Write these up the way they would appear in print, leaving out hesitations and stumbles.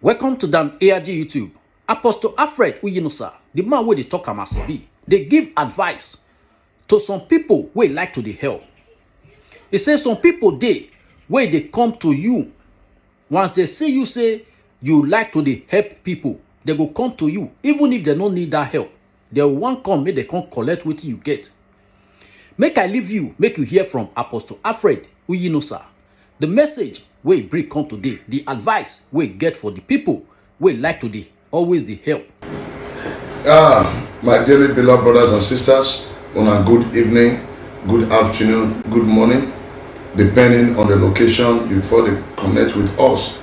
Welcome to Dan ARG YouTube. Apostle Alfred Uyinosa, the man where they talk amasebi, they give advice to some people where like to the help. He says some people they where they come to you once they see you say you like to the help people, they will come to you even if they don't need that help. They will want come make they come collect what you get. Make I leave you, make you hear from Apostle Alfred Uyinosa. The message we bring come today, the advice we get for the people we like to the always the help. My dearly beloved brothers and sisters, on a good evening, good afternoon, good morning, depending on the location before they connect with us.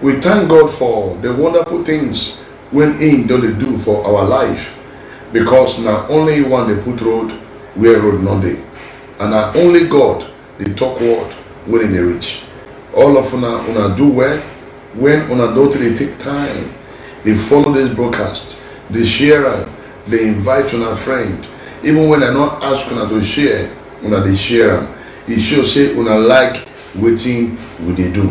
We thank God for the wonderful things when He does do for our life, because not only one they put road where road not they, and not only God they talk word when they reach. All of una do well when una don't they take time, they follow this broadcast, they share it, they invite una friend. Even when I not ask una to share, una they share them. It shows say una like waiting with they do.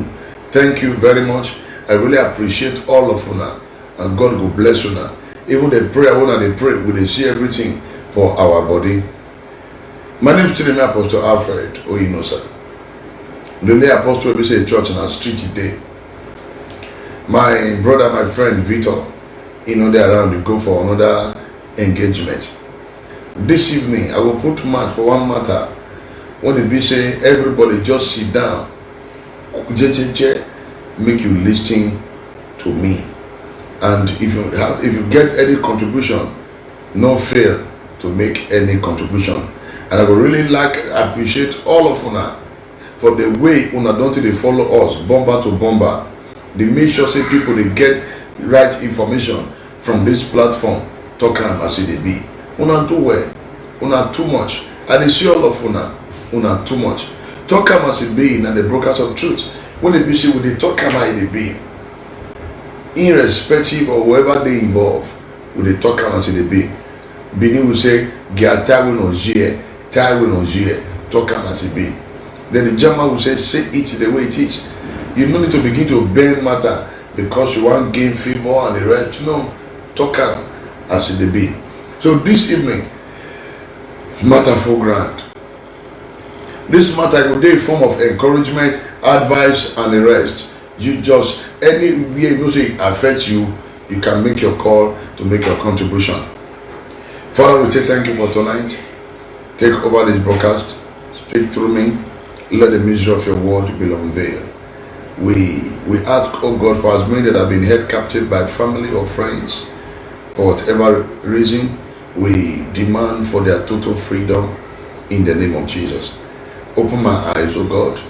Thank you very much. I really appreciate all of una, and God will bless una. Even the prayer when they pray, we they see everything for our body. My name is Trinity Apostle Alfred Uyinosa. The lay apostle will say church in our street today. My brother, my friend Victor, they around to go for another engagement. This evening I will put match for one matter. When it be say everybody just sit down, make you listen to me. And if you get any contribution, no fail to make any contribution. And I would really appreciate all of una for the way una don't they follow us bomber to bomber. They make sure say people they get right information from this platform. Talk as it be. Una too well, una too much. And they see all of una too much. Talk as it be and the brokers of truth. When they be say when they talk about it be, irrespective of whoever they involve, when they talk as it be. Benin will say, get tie no jie, talk as it be. Then the German will say it the way it is. You don't need to begin to bend matter because you want gain favor and the rest. No, talk as it be. So this evening, matter for grant. This matter will be a form of encouragement, advice, and the rest. You just anywhere you say it affects you, you can make your call to make your contribution. Father, we say thank you for tonight. Take over this broadcast. Speak through me. Let the mystery of your word be unveiled. We ask, oh God, for as many that have been held captive by family or friends, for whatever reason, we demand for their total freedom in the name of Jesus. Open my eyes, oh God.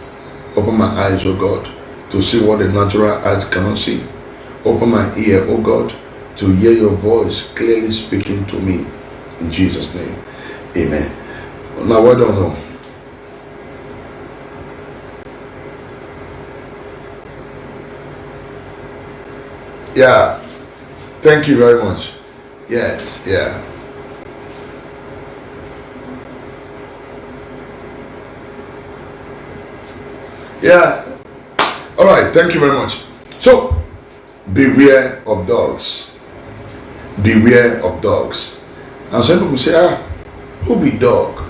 Open my eyes, oh God, to see what the natural eyes cannot see. Open my ear, oh God, to hear your voice clearly speaking to me. In Jesus' name, amen. Now, well done. Yeah, thank you very much. Yes, yeah. Yeah, all right, thank you very much. So, beware of dogs. Beware of dogs. And some people say, who be dog?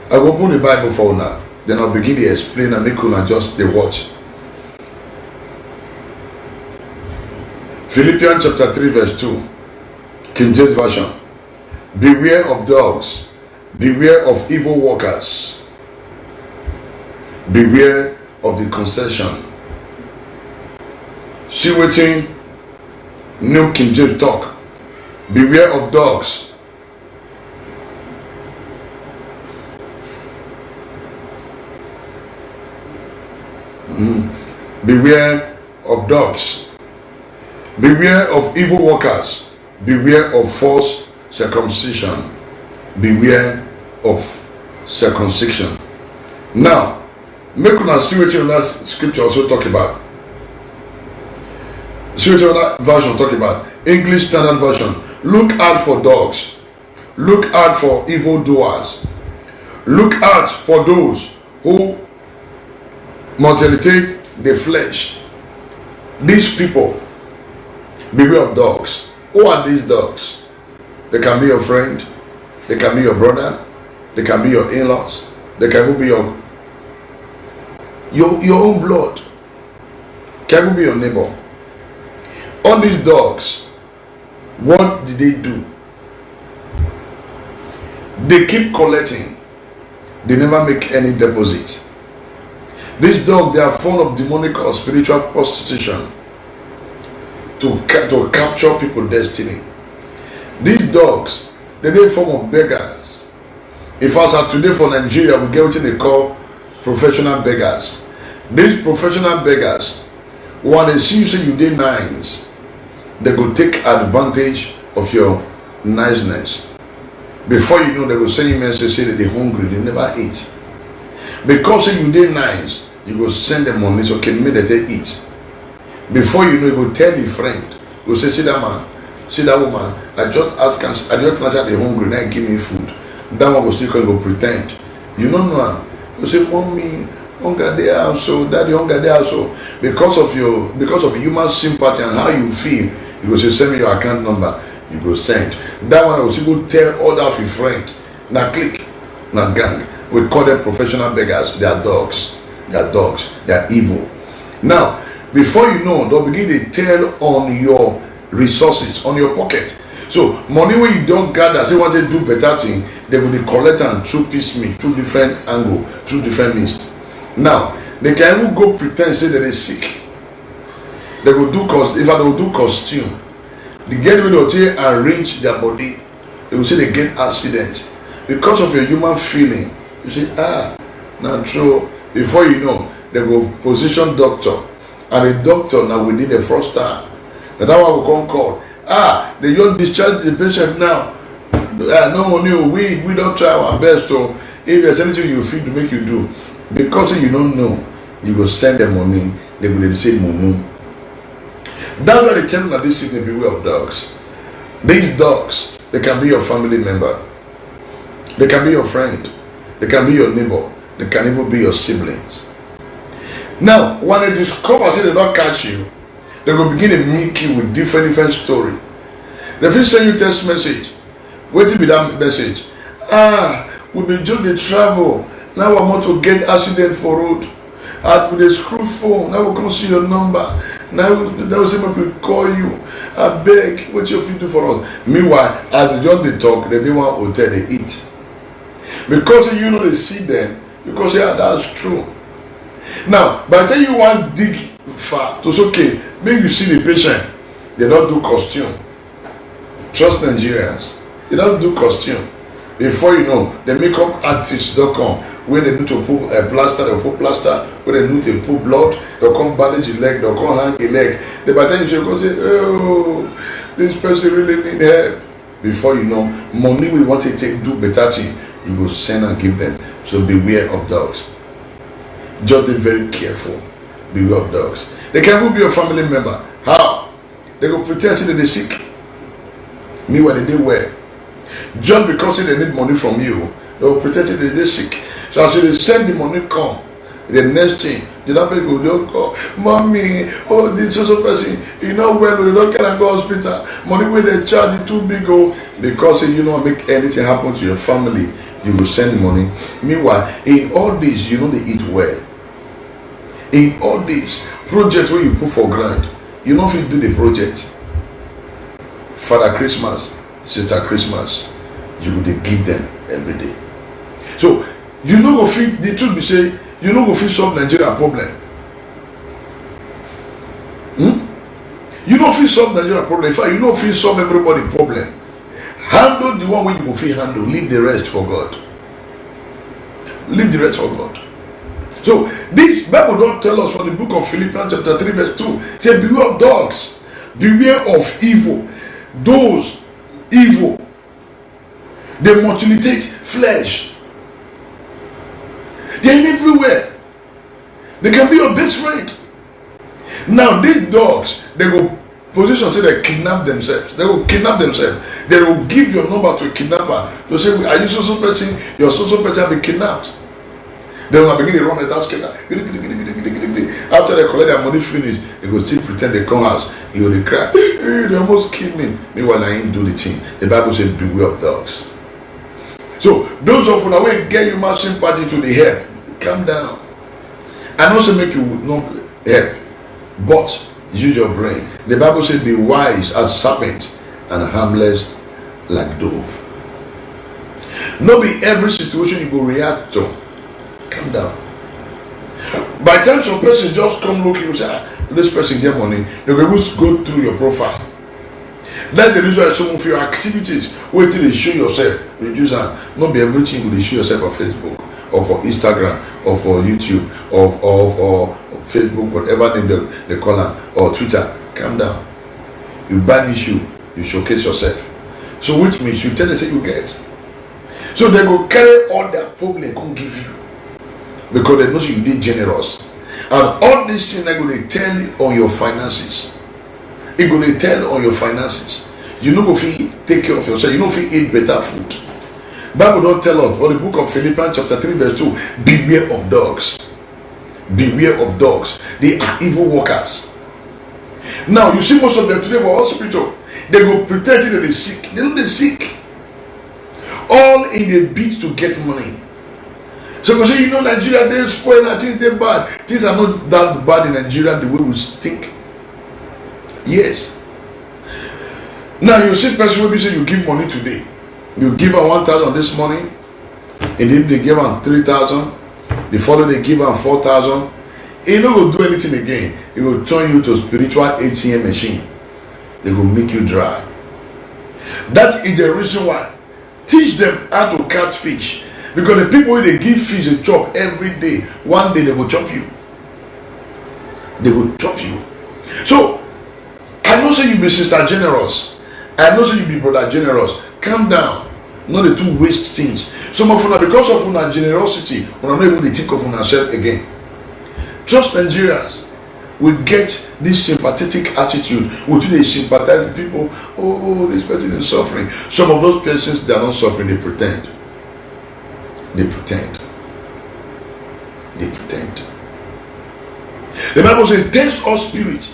I will open the Bible for now. Then I'll begin to explain and make you just the watch. Philippians chapter 3 verse 2, King James Version. Beware of dogs, beware of evil workers, beware of the concession. See what New King James talk. Beware of dogs. Beware of dogs. Beware of evil workers. Beware of false circumcision. Beware of circumcision. Now, make una see what your last scripture also talk about. See what your last version talk about. English Standard Version. Look out for dogs. Look out for evildoers. Look out for those who mutilate the flesh. These people, beware of dogs. Who are these dogs? They can be your friend, they can be your brother, they can be your in-laws, they can even be your own blood, can even be your neighbor. All these dogs, what did they do? They keep collecting. They never make any deposit. These dogs, they are full of demonic or spiritual prostitution to capture people's destiny. These dogs, they're a form of beggars. If I was today for Nigeria, we get what they call professional beggars. These professional beggars, when they see you say you did nice, they will take advantage of your niceness. Before you know, they will send you a message say that they're hungry, they never eat. Because you did nice, you will send them money, so okay, maybe they eat. Before you know, you will tell your friend, you will say, see that man, see that woman, I just ask him, I just ask her they're hungry, now give me food. That one will still go pretend. You don't know him. You say, mommy, hunger there also, daddy hunger there also. Because of human sympathy and how you feel, you will say, send me your account number. You go send. That one will still go tell all of your friend. Now click, now gang. We call them professional beggars. They are dogs. They are dogs. They are evil. Now, before you know, they'll begin to tell on your resources, on your pocket. So money when you don't gather, say want to do better thing, they will collect and two piece me, two different angle, two different means. Now, they can even go pretend say that they're sick. They will do if I will do costume. They get rid of it and arrange their body. They will say they get accident. Because of your human feeling, you say, not true. Before you know, they will position doctor. And the doctor now within the first time. That one will come call. They just discharge the patient now. No money, we don't try our best to. If there's anything you feel to make you do, because you don't know, you will send them money, they will say mumu. That's why they tell you that this is the beware of dogs. These dogs, they can be your family member, they can be your friend, they can be your neighbor, they can even be your siblings. Now, when they discover say they don't catch you, they will begin to meet you with different story. They first send you text message. Wait be that message. We be just the travel. Now I want to get accident for road. With the screw phone. Now we come see your number. Now they will say we call you. I beg. What you do for us? Meanwhile, as they just they talk, they don't want hotel they eat. Because you know they see them. Because that's true. Now, by the time you want dig far, to say okay, make you see the patient. They don't do costume. Trust Nigerians. They don't do costume. Before you know, the makeup artists don't come. Where they need to put a plaster, they'll put plaster. Where they need to put blood, they'll come bandage your leg, they'll come hang your leg. Then by the time you go say, oh, this person really need help. Before you know, money we want to take do better thing, you will send and give them. So beware of dogs. Just be very careful. Beware of dogs. They can even be your family member. How? They go pretend that they're sick. Meanwhile, they did well. Just because they need money from you, they will pretend that they're sick. So as they send the money come, the next thing, the other people don't go, mommy, oh, this social person, you know well, you don't can go hospital. Money where they charge it too big, because you don't make anything happen to your family, you will send money. Meanwhile, in all this, you know they eat well. In all this project where you put for grant, you know if you do the project. Father Christmas, Sister Christmas, you will give them every day. So you know go fit the truth be say you know go fit solve Nigeria problem. You know fit solve Nigeria problem. In fact, you know fit solve everybody problem. Handle the one wey you go fit handle. Leave the rest for God. Leave the rest for God. So this Bible don't tell us from the book of Philippians chapter 3 verse 2. Say beware of dogs, beware of evil. Those evil, they mutilate flesh. They are everywhere. They can be your best friend. Now these dogs, they go position say they kidnap themselves. They will kidnap themselves. They will give your number to a kidnapper to say, are you so person? Your so person have been kidnapped. They will begin to run at that scatter. After they collect their money finish, they go still pretend they come house. You will cry. Hey, they almost killed me. Meanwhile, I ain't do the thing. The Bible says, beware of dogs. So those of you who get you much sympathy to the help, calm down. And also make you not help, but use your brain. The Bible says, be wise as serpent and harmless like dove. Not be every situation you go react to. Calm down. By the time some person just come looking, you say, this person get money, they will go through your profile. That's the reason why some of your activities, wait till they show yourself, reduce and not be everything will show yourself on Facebook or for Instagram or for YouTube or for Facebook, whatever name they call it, or Twitter. Calm down. You banish you showcase yourself. So which means you tell them say you get. So they go carry all their problem they can't give you. Because they know you did generous. And all these things are going to tell on your finances. It's going to tell on your finances. You know if you take care of yourself, you know if you eat better food. Bible don't tell us, or the book of Philippians chapter 3 verse 2, beware of dogs. Beware of dogs. They are evil workers. Now you see most of them today for hospital, they go pretend that they're sick. They know they're sick. All in a bid to get money. So you say, you know, Nigeria, they spoil, I think they're bad. Things are not that bad in Nigeria the way we think. Yes. Now you see person will be say you give money today. You give her 1,000 this morning, and then they give her 3,000. The following they give her 4,000. It no go do anything again. It will turn you to spiritual ATM machine. They will make you dry. That is the reason why. Teach them how to catch fish. Because the people they give fish a chop every day, one day they will chop you. They will chop you. So I know say you be sister generous. I know say you be brother generous. Calm down. Not the two waste things. Some of you, because of your generosity, we are not able to think of yourself again. Just Nigerians will get this sympathetic attitude. We do sympathize with people. Oh, this person is suffering. Some of those persons, they are not suffering, they pretend. They pretend. They pretend. The Bible says, test all spirit.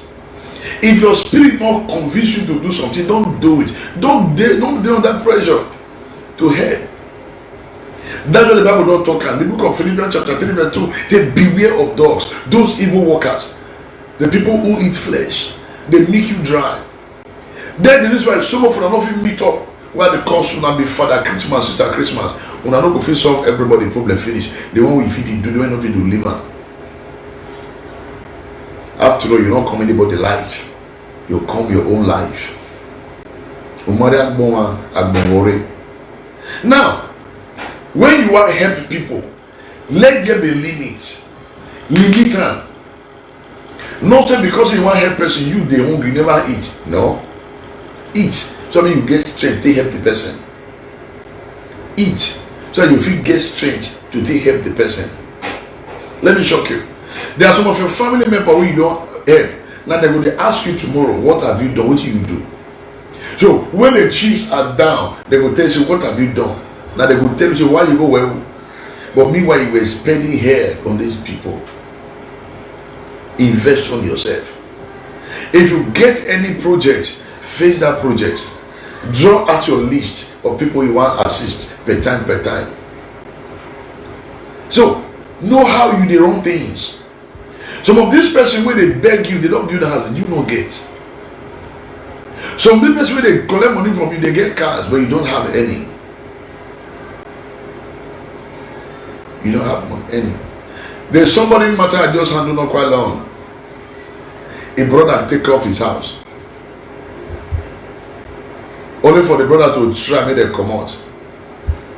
If your spirit not convince you to do something, don't do it. Don't deal under pressure to help. That's what the Bible don't talk about. The book of Philippians chapter 3 verse 2, they beware of dogs, those evil workers, the people who eat flesh. They make you dry. Then the reason why some of you are not even meet up where the cost will not be Father Christmas, Sister Christmas. When I don't go feel solve everybody problem finish. The one we feed you do, the one we do live on. After all, you don't come anybody life. You come your own life. Now, when you want to help people, let there be limits. Limit them. Not because you want to help person, you the hungry, never eat. No. Eat. So I mean you get strength to help the person. Eat. So you feel get strength to take help the person. Let me shock you. There are some of your family members who you don't help. Now they're going to ask you tomorrow, what have you done? What do you do? So when the chiefs are down, they will tell you, what have you done? Now they will tell you why you go well. But meanwhile, you were spending hair on these people. Invest on yourself. If you get any project, face that project. Draw out your list of people you want to assist per time. So know how you do wrong things. Some of these persons where they beg you, they don't build a house, you don't get. Some people where they collect money from you, they get cars, but you don't have any. You don't have any. There's somebody in matter I just handled not quite long. A brother take off his house. Only for the brother to try make them come out.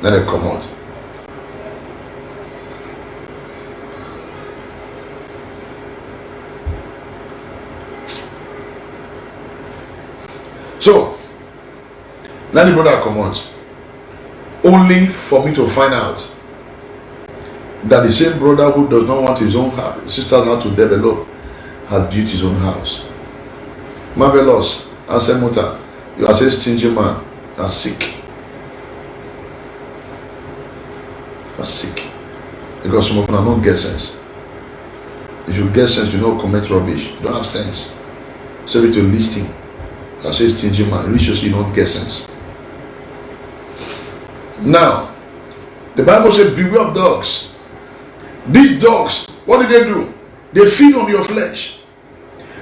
Then they come out. So, now the brother come out. Only for me to find out that the same brother who does not want his own sister's house to develop has built his own house. Marvelous. Answer Muta. You are a stingy man. You are sick. You are sick. Because some of them are not get sense. If you get sense, you don't commit rubbish. You don't have sense. So to listing. I say stingy man, rich you don't get sense. Now, the Bible says, beware of dogs. These dogs, what do? They feed on your flesh.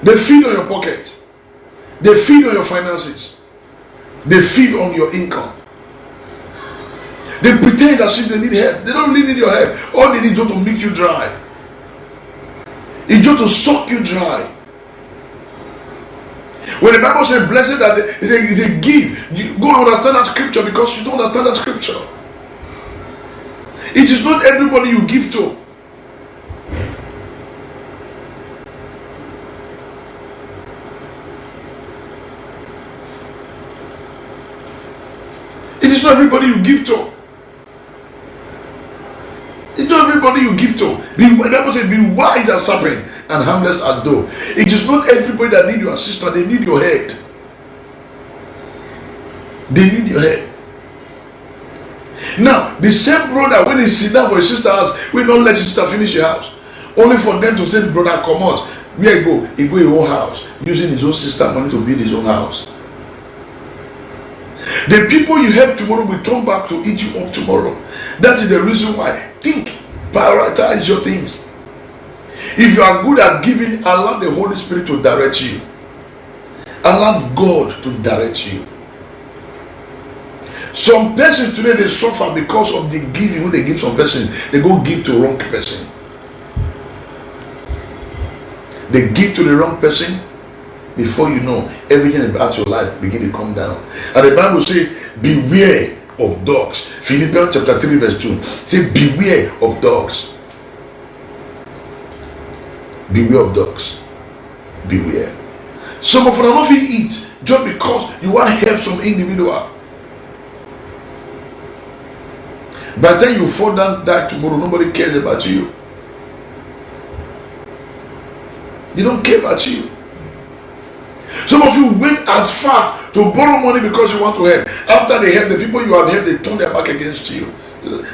They feed on your pocket. They feed on your finances. They feed on your income. They pretend as if they need help. They don't really need your help. All they need is just to make you dry. It's just to suck you dry. When the Bible says blessed are they give, you go and understand that scripture because you don't understand that scripture. It is not everybody you give to. It is not everybody you give to. It's not everybody you give to. The Bible says, be wise as serpent and harmless as dove. It is not everybody that need your assistance. They need your head. They need your head. Now, the same brother, when he sit down for his sister's house, will not let his sister finish your house. Only for them to say, brother, come out. Where he go? He go his own house, using his own sister money to build his own house. The people you help tomorrow will turn back to eat you up tomorrow. That is the reason why. Think, prioritize your things. If you are good at giving, allow the Holy Spirit to direct you. Allow God to direct you. Some persons today, they suffer because of the giving. When they give some person, they go give to the wrong person. They give to the wrong person. Before you know, everything about your life begin to come down. And the Bible says, beware of dogs. Philippians chapter 3 verse 2 say, beware of dogs. Beware of dogs. Beware. Some of them not eat just because you want to help some individual. By the time you fall down, die tomorrow, nobody cares about you. They don't care about you. Some of you went as far to borrow money because you want to help. After they help, the people you have helped, they turn their back against you.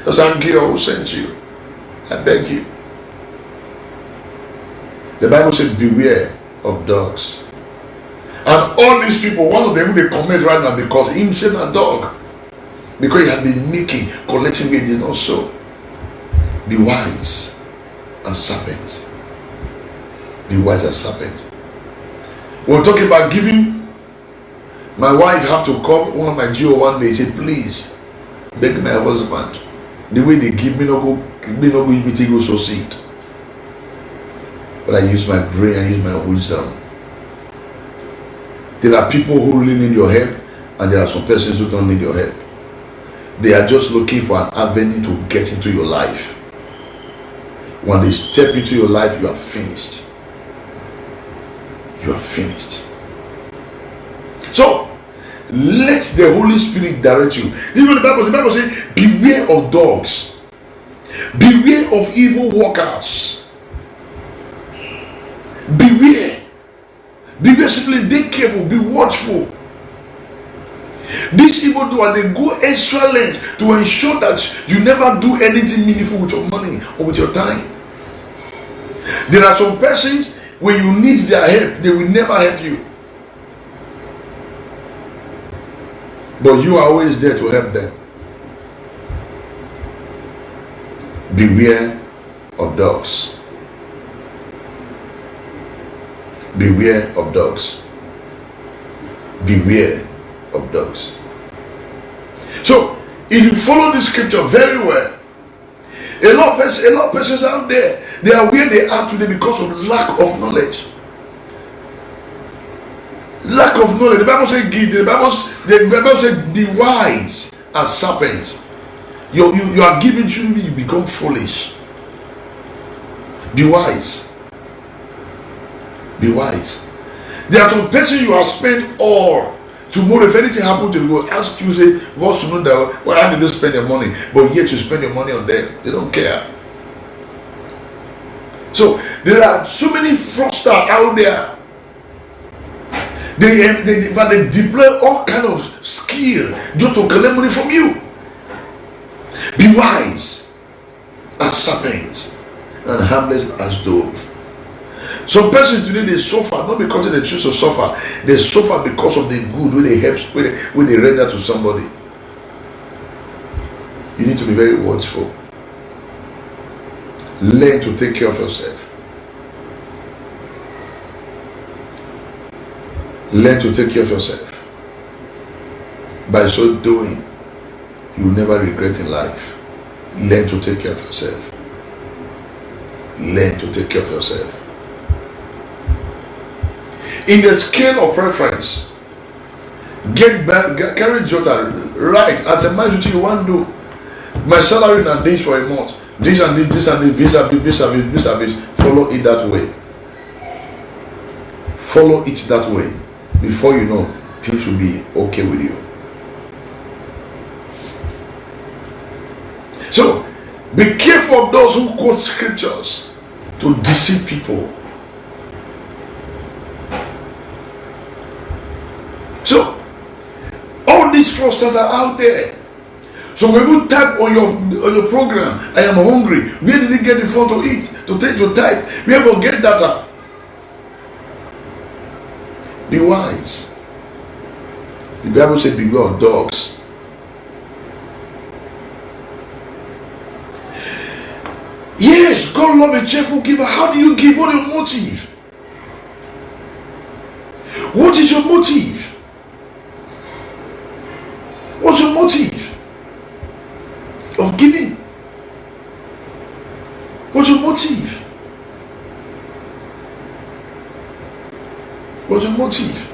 That's angry who sent you. I beg you. The Bible says, beware of dogs. And all these people, one of them, they commit right now because he said a dog. Because he has been making, collecting what he did not sow. Be wise as serpents. Be wise as serpents. We're talking about giving. My wife had to call one of my GO one day. Say, please, beg my husband. The way they give me, no go give me to go succeed. But I use my brain, I use my wisdom. There are people who really need your help, and there are some persons who don't need your help. They are just looking for an avenue to get into your life. When they step into your life, you are finished. You are finished. So, let the Holy Spirit direct you. Even the Bible says, beware of dogs. Beware of evil workers. Beware. Beware, simply be careful, be watchful. These people they go extra length to ensure that you never do anything meaningful with your money or with your time. There are some persons, when you need their help, they will never help you. But you are always there to help them. Beware of dogs. Beware of dogs. Beware of dogs. So, if you follow this scripture very well, a lot of persons out there, they are where they are today because of lack of knowledge. Lack of knowledge. The Bible says, the Bible says, be wise as serpents. You are given to you become foolish. Be wise. Be wise. There are some persons you have spent all. Tomorrow, if anything happens to you, go ask you, say, what's to know that, well, how did you spend your money? But yet you spend your money on them. They don't care. So, there are so many fraudsters out there. They deploy all kind of skill just to collect money from you. Be wise as serpents and harmless as dove. Some persons today they suffer not because they choose to suffer. They suffer because of the good when they help, when they render to somebody. You need to be very watchful. Learn to take care of yourself. Learn to take care of yourself. By so doing, you will never regret in life. Learn to take care of yourself. Learn to take care of yourself. In the scale of preference, carry jota, right, at a match you want to do. My salary and this for a month. This and this and this, this. Follow it that way. Follow it that way. Before you know, things will be okay with you. So, be careful of those who quote scriptures to deceive people. So, all these fraudsters are out there. So when you type on your program, I am hungry. Where did he get the phone to eat? To take to type? Where will get data? Be wise. The Bible says beware of dogs. Yes, God love a cheerful giver. How do you give? What is your motive? What is your motive? What's your motive of giving? What's your motive? What's your motive?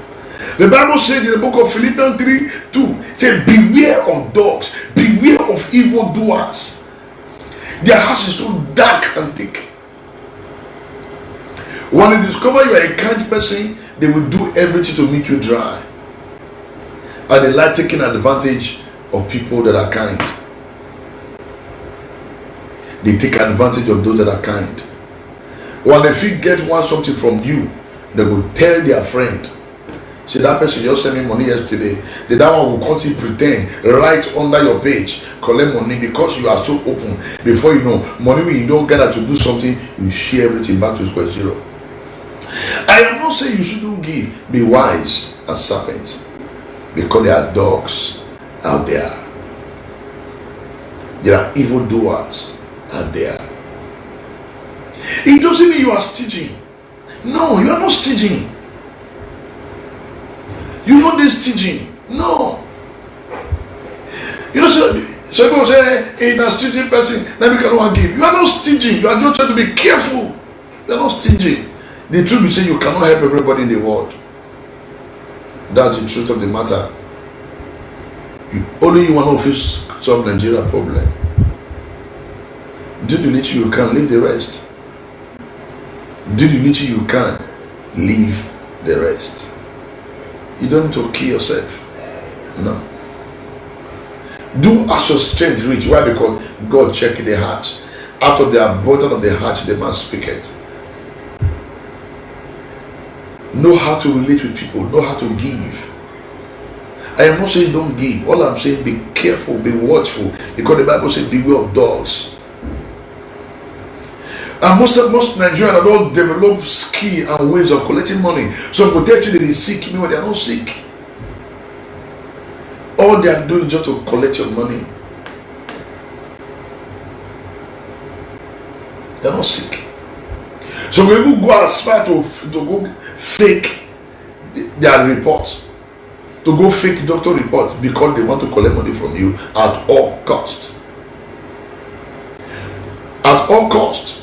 The Bible says in the book of Philippians 3:2, says, beware of dogs, beware of evildoers. Their heart is so dark and thick. When they discover you are a kind person, they will do everything to make you dry. And they like taking advantage of people that are kind. They take advantage of those that are kind. When they feel get one something from you, they will tell their friend, see, that person just sent me money yesterday. That one will continue to pretend right under your page, collect money because you are so open. Before you know, money when you don't gather to do something, you share everything back to square zero. I am not saying you shouldn't give. Be wise as serpents, because there are dogs out there. There are evildoers out there. It doesn't mean you are stingy. No, you are not stingy. You're not this stingy. No. You know, so people say, hey, you're a stingy person, now we cannot give. You are not stingy. You are just trying to be careful. You are not stingy. The truth is, you cannot help everybody in the world. That's the truth of the matter. Only you want to face solve Nigeria problem. Do the little you can, leave the rest. Do the little you can, leave the rest. You don't need to kill yourself. No. Do as your strength reach. Why? Because God checked the heart. Out of the abundance of the heart, the man speaketh. Know how to relate with people. Know how to give. I am not saying don't give. All I'm saying, be careful, be watchful. Because the Bible says, beware of dogs. And most Nigerians don't develop skill and ways of collecting money. So potentially they seek, meanwhile they are not sick. All they are doing is just to collect your money. They are not sick. So when people go as far to go fake their reports, to go fake doctor reports because they want to collect money from you at all cost. At all cost.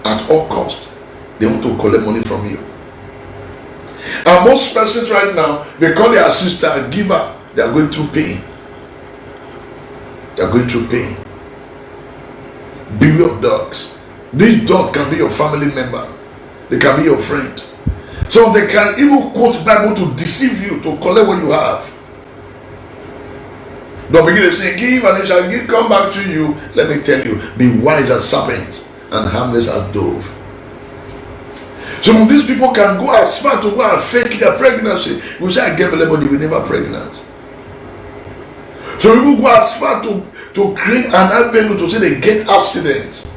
At all cost, they want to collect money from you. And most persons right now, because they are sister and giver, they are going through pain. They are going through pain. Beware of dogs. This dog can be your family member. They can be your friend. So they can even quote Bible to deceive you, to collect what you have. Don't begin to say, give and it shall give, come back to you. Let me tell you, be wise as serpents and harmless as dove. Some of these people can go as far to go and fake their pregnancy. We say, I gave a but they were never pregnant. So people go as far to create an avenue to say they get accidents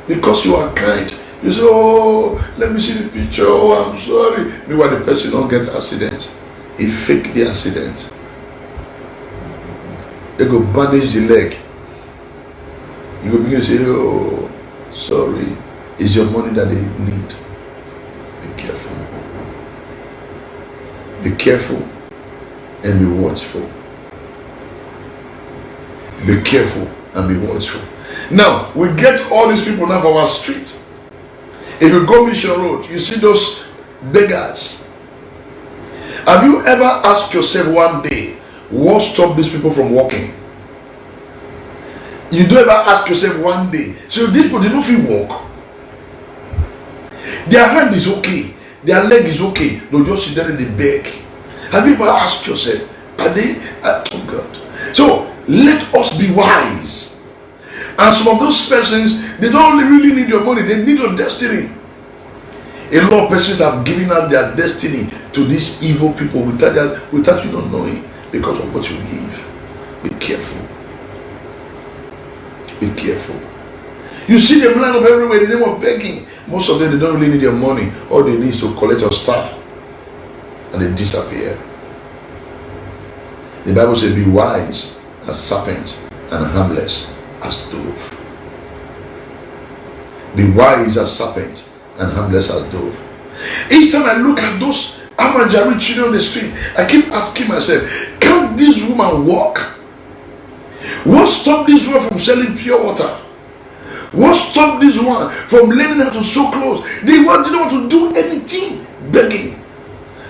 Because you are kind. You say, oh, let me see the picture. Oh, I'm sorry. Meanwhile, the person don't get accidents. He fake the accident. They go bandage the leg. You go begin to say, oh, sorry. It's your money that they need. Be careful. Be careful and be watchful. Be careful and be watchful. Now, we get all these people now from our street. If you go Mission Road, you see those beggars. Have you ever asked yourself one day, what stopped these people from walking? You don't ever ask yourself one day, so these people, they don't feel walk. Their hand is okay, their leg is okay, they'll just sit there and they beg. Have you ever asked yourself, are they? Oh God. So, let us be wise. And some of those persons, they don't really need your money, they need your destiny. A lot of persons have given up their destiny to these evil people without you not knowing, because of what you give. Be careful. Be careful. You see them line up everywhere, they are begging. Most of them, they don't really need your money. All they need is to collect your stuff. And they disappear. The Bible says, be wise as serpents and harmless as dove. Be wise as serpent and harmless as dove. Each time I look at those Amanjari children on the street, I keep asking myself, can this woman walk? What stopped this woman from selling pure water? What stopped this one from learning how to sew clothes? They don't want to do anything, begging.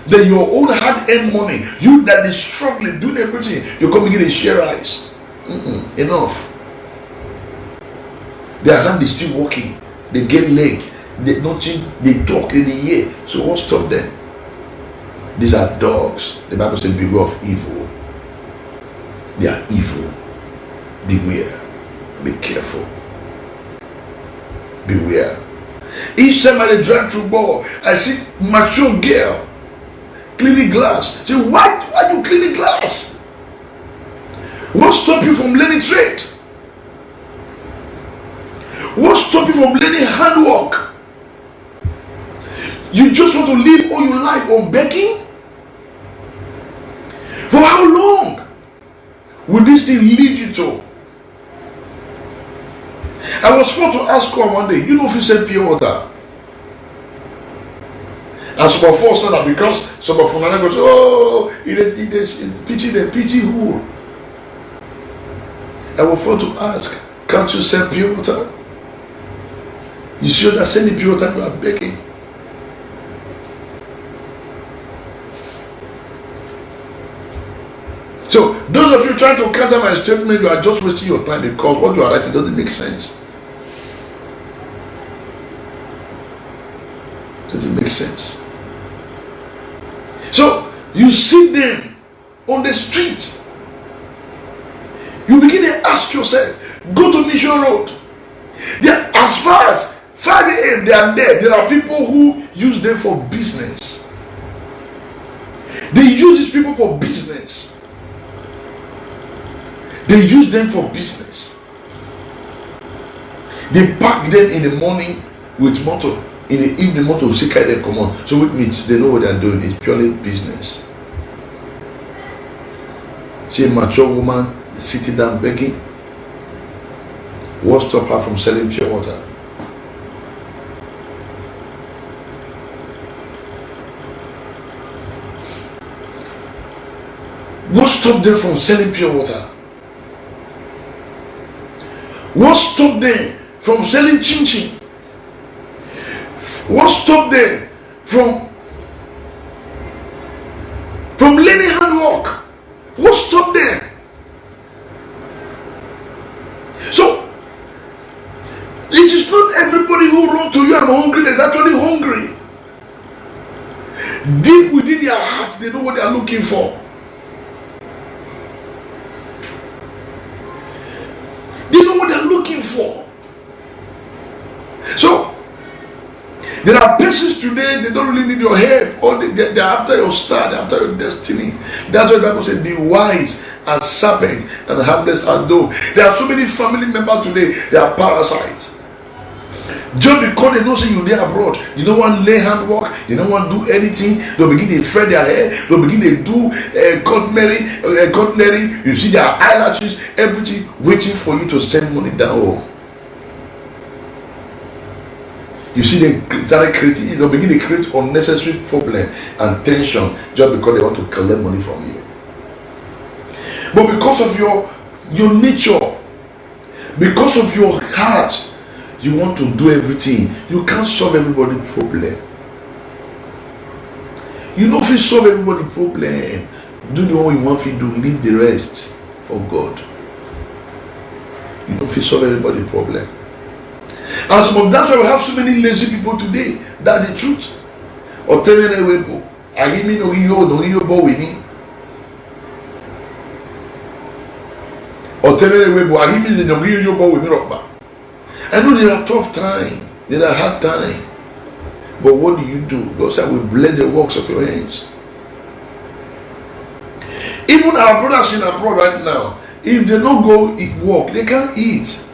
Then your own hard-earned money, you that is struggling, doing everything, you come and get a share rice. Enough. Their hand is still working. They get leg. They nothing. They talk in the ear. So what stopped them? These are dogs. The Bible says, beware of evil. They are evil. Beware. Be careful. Beware. Each time I drive through ball, I see mature girl cleaning glass. Say, why you cleaning glass? What stop you from learning trade? What stop you from learning handwork? You just want to live all your life on begging? For how long will this thing lead you to? I was forced to ask her one day, you know if you sell pure water? And some of us said that because some of us goes, oh, it is pity who? I was forced to ask, can't you sell pure water? You see that selling pure water, you are begging. So those of you trying to counter my statement, you are just wasting your time because what you are writing doesn't make sense. Doesn't make sense. So you see them on the street. You begin to ask yourself, go to Mission Road. As far as 5 a.m. they are there. There are people who use them for business. They use these people for business. They use them for business. They pack them in the morning with motor. In the evening, motor will carry them come on. So which means they know what they are doing. It's purely business. See a mature woman sitting down begging. What stopped her from selling pure water? What stopped them from selling pure water? What stopped them from selling chin-chin? What stopped them from learning handwork? What stopped them? So it is not everybody who runs to you, I'm hungry, that's actually hungry. Deep within their hearts, they know what they are looking for. They know what they are looking for. So there are persons today, they don't really need your help, or they're after your star, they're after your destiny. That's why the Bible said, be wise as serpent and harmless as dove. There are so many family members today, they are parasites. Just because they know say you there abroad, you don't want to lay hand work, you don't want to do anything. They begin to fret their hair, they begin to do cutlery. You see their eyelashes, everything waiting for you to send money down. Oh. You see they start creating, they begin to create unnecessary problem and tension just because they want to collect money from you. But because of your nature, because of your heart, you want to do everything. You can't solve everybody's problem. You know if you solve everybody's problem, do the one you want to do, leave the rest for God. You know if you solve everybody's problem. And some of that's why we have so many lazy people today. That's the truth. Or tell me people, I give me no you boy with me. Or tell me people, I give me no you boy with me. I know there are tough time, there are hard time. But what do? God said, we bless the works of your hands. Even our brothers in abroad right now, if they don't go work, they can't eat.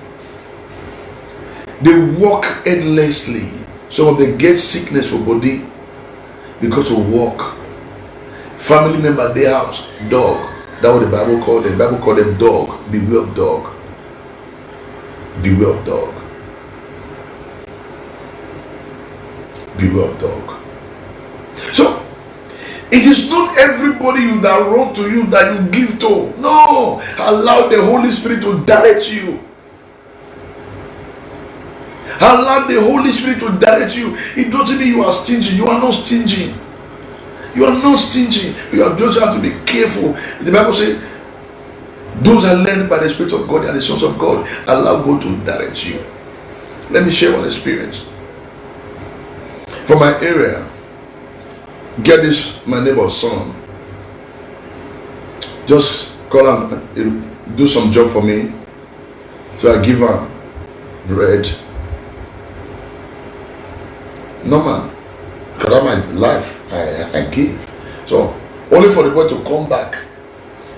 They work endlessly. Some of them get sickness for body because of work. Family member, their house, dog. That's what the Bible called them. The Bible called them dog. Beware of dog. Beware of dog. Beware of dog. So, it is not everybody that wrote to you that you give to. No. Allow the Holy Spirit to direct you. Allow the Holy Spirit to direct you. It doesn't mean you are stingy. You are not stingy. You are not stingy. You just have to be careful. The Bible says, those are led by the Spirit of God and the sons of God. Allow God to direct you. Let me share one experience. From my area, get this, my neighbor's son. Just call him, do some job for me. So I give him bread. No man, because that's my life. I give. So only for the boy to come back.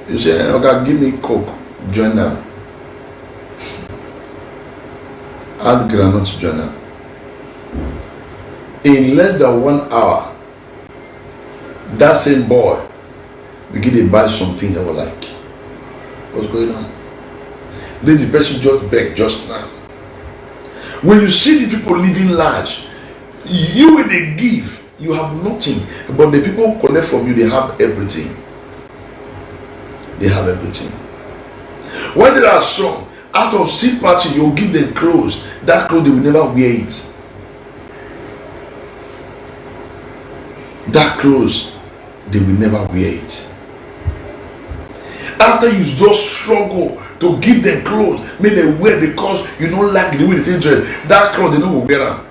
You say, okay, give me Coke, join them. Add granite to join them. In less than 1 hour, that same boy begin to buy some things I was like, what's going on? Then the person just begged just now. When you see the people living large, you when they give, you have nothing, but the people who collect from you, they have everything. They have everything. When there are some out of sympathy, you give them clothes. That clothes they will never wear it. That clothes they will never wear it. After you just struggle to give them clothes, make them wear because you don't like the way they dress. That clothes they don't wear them.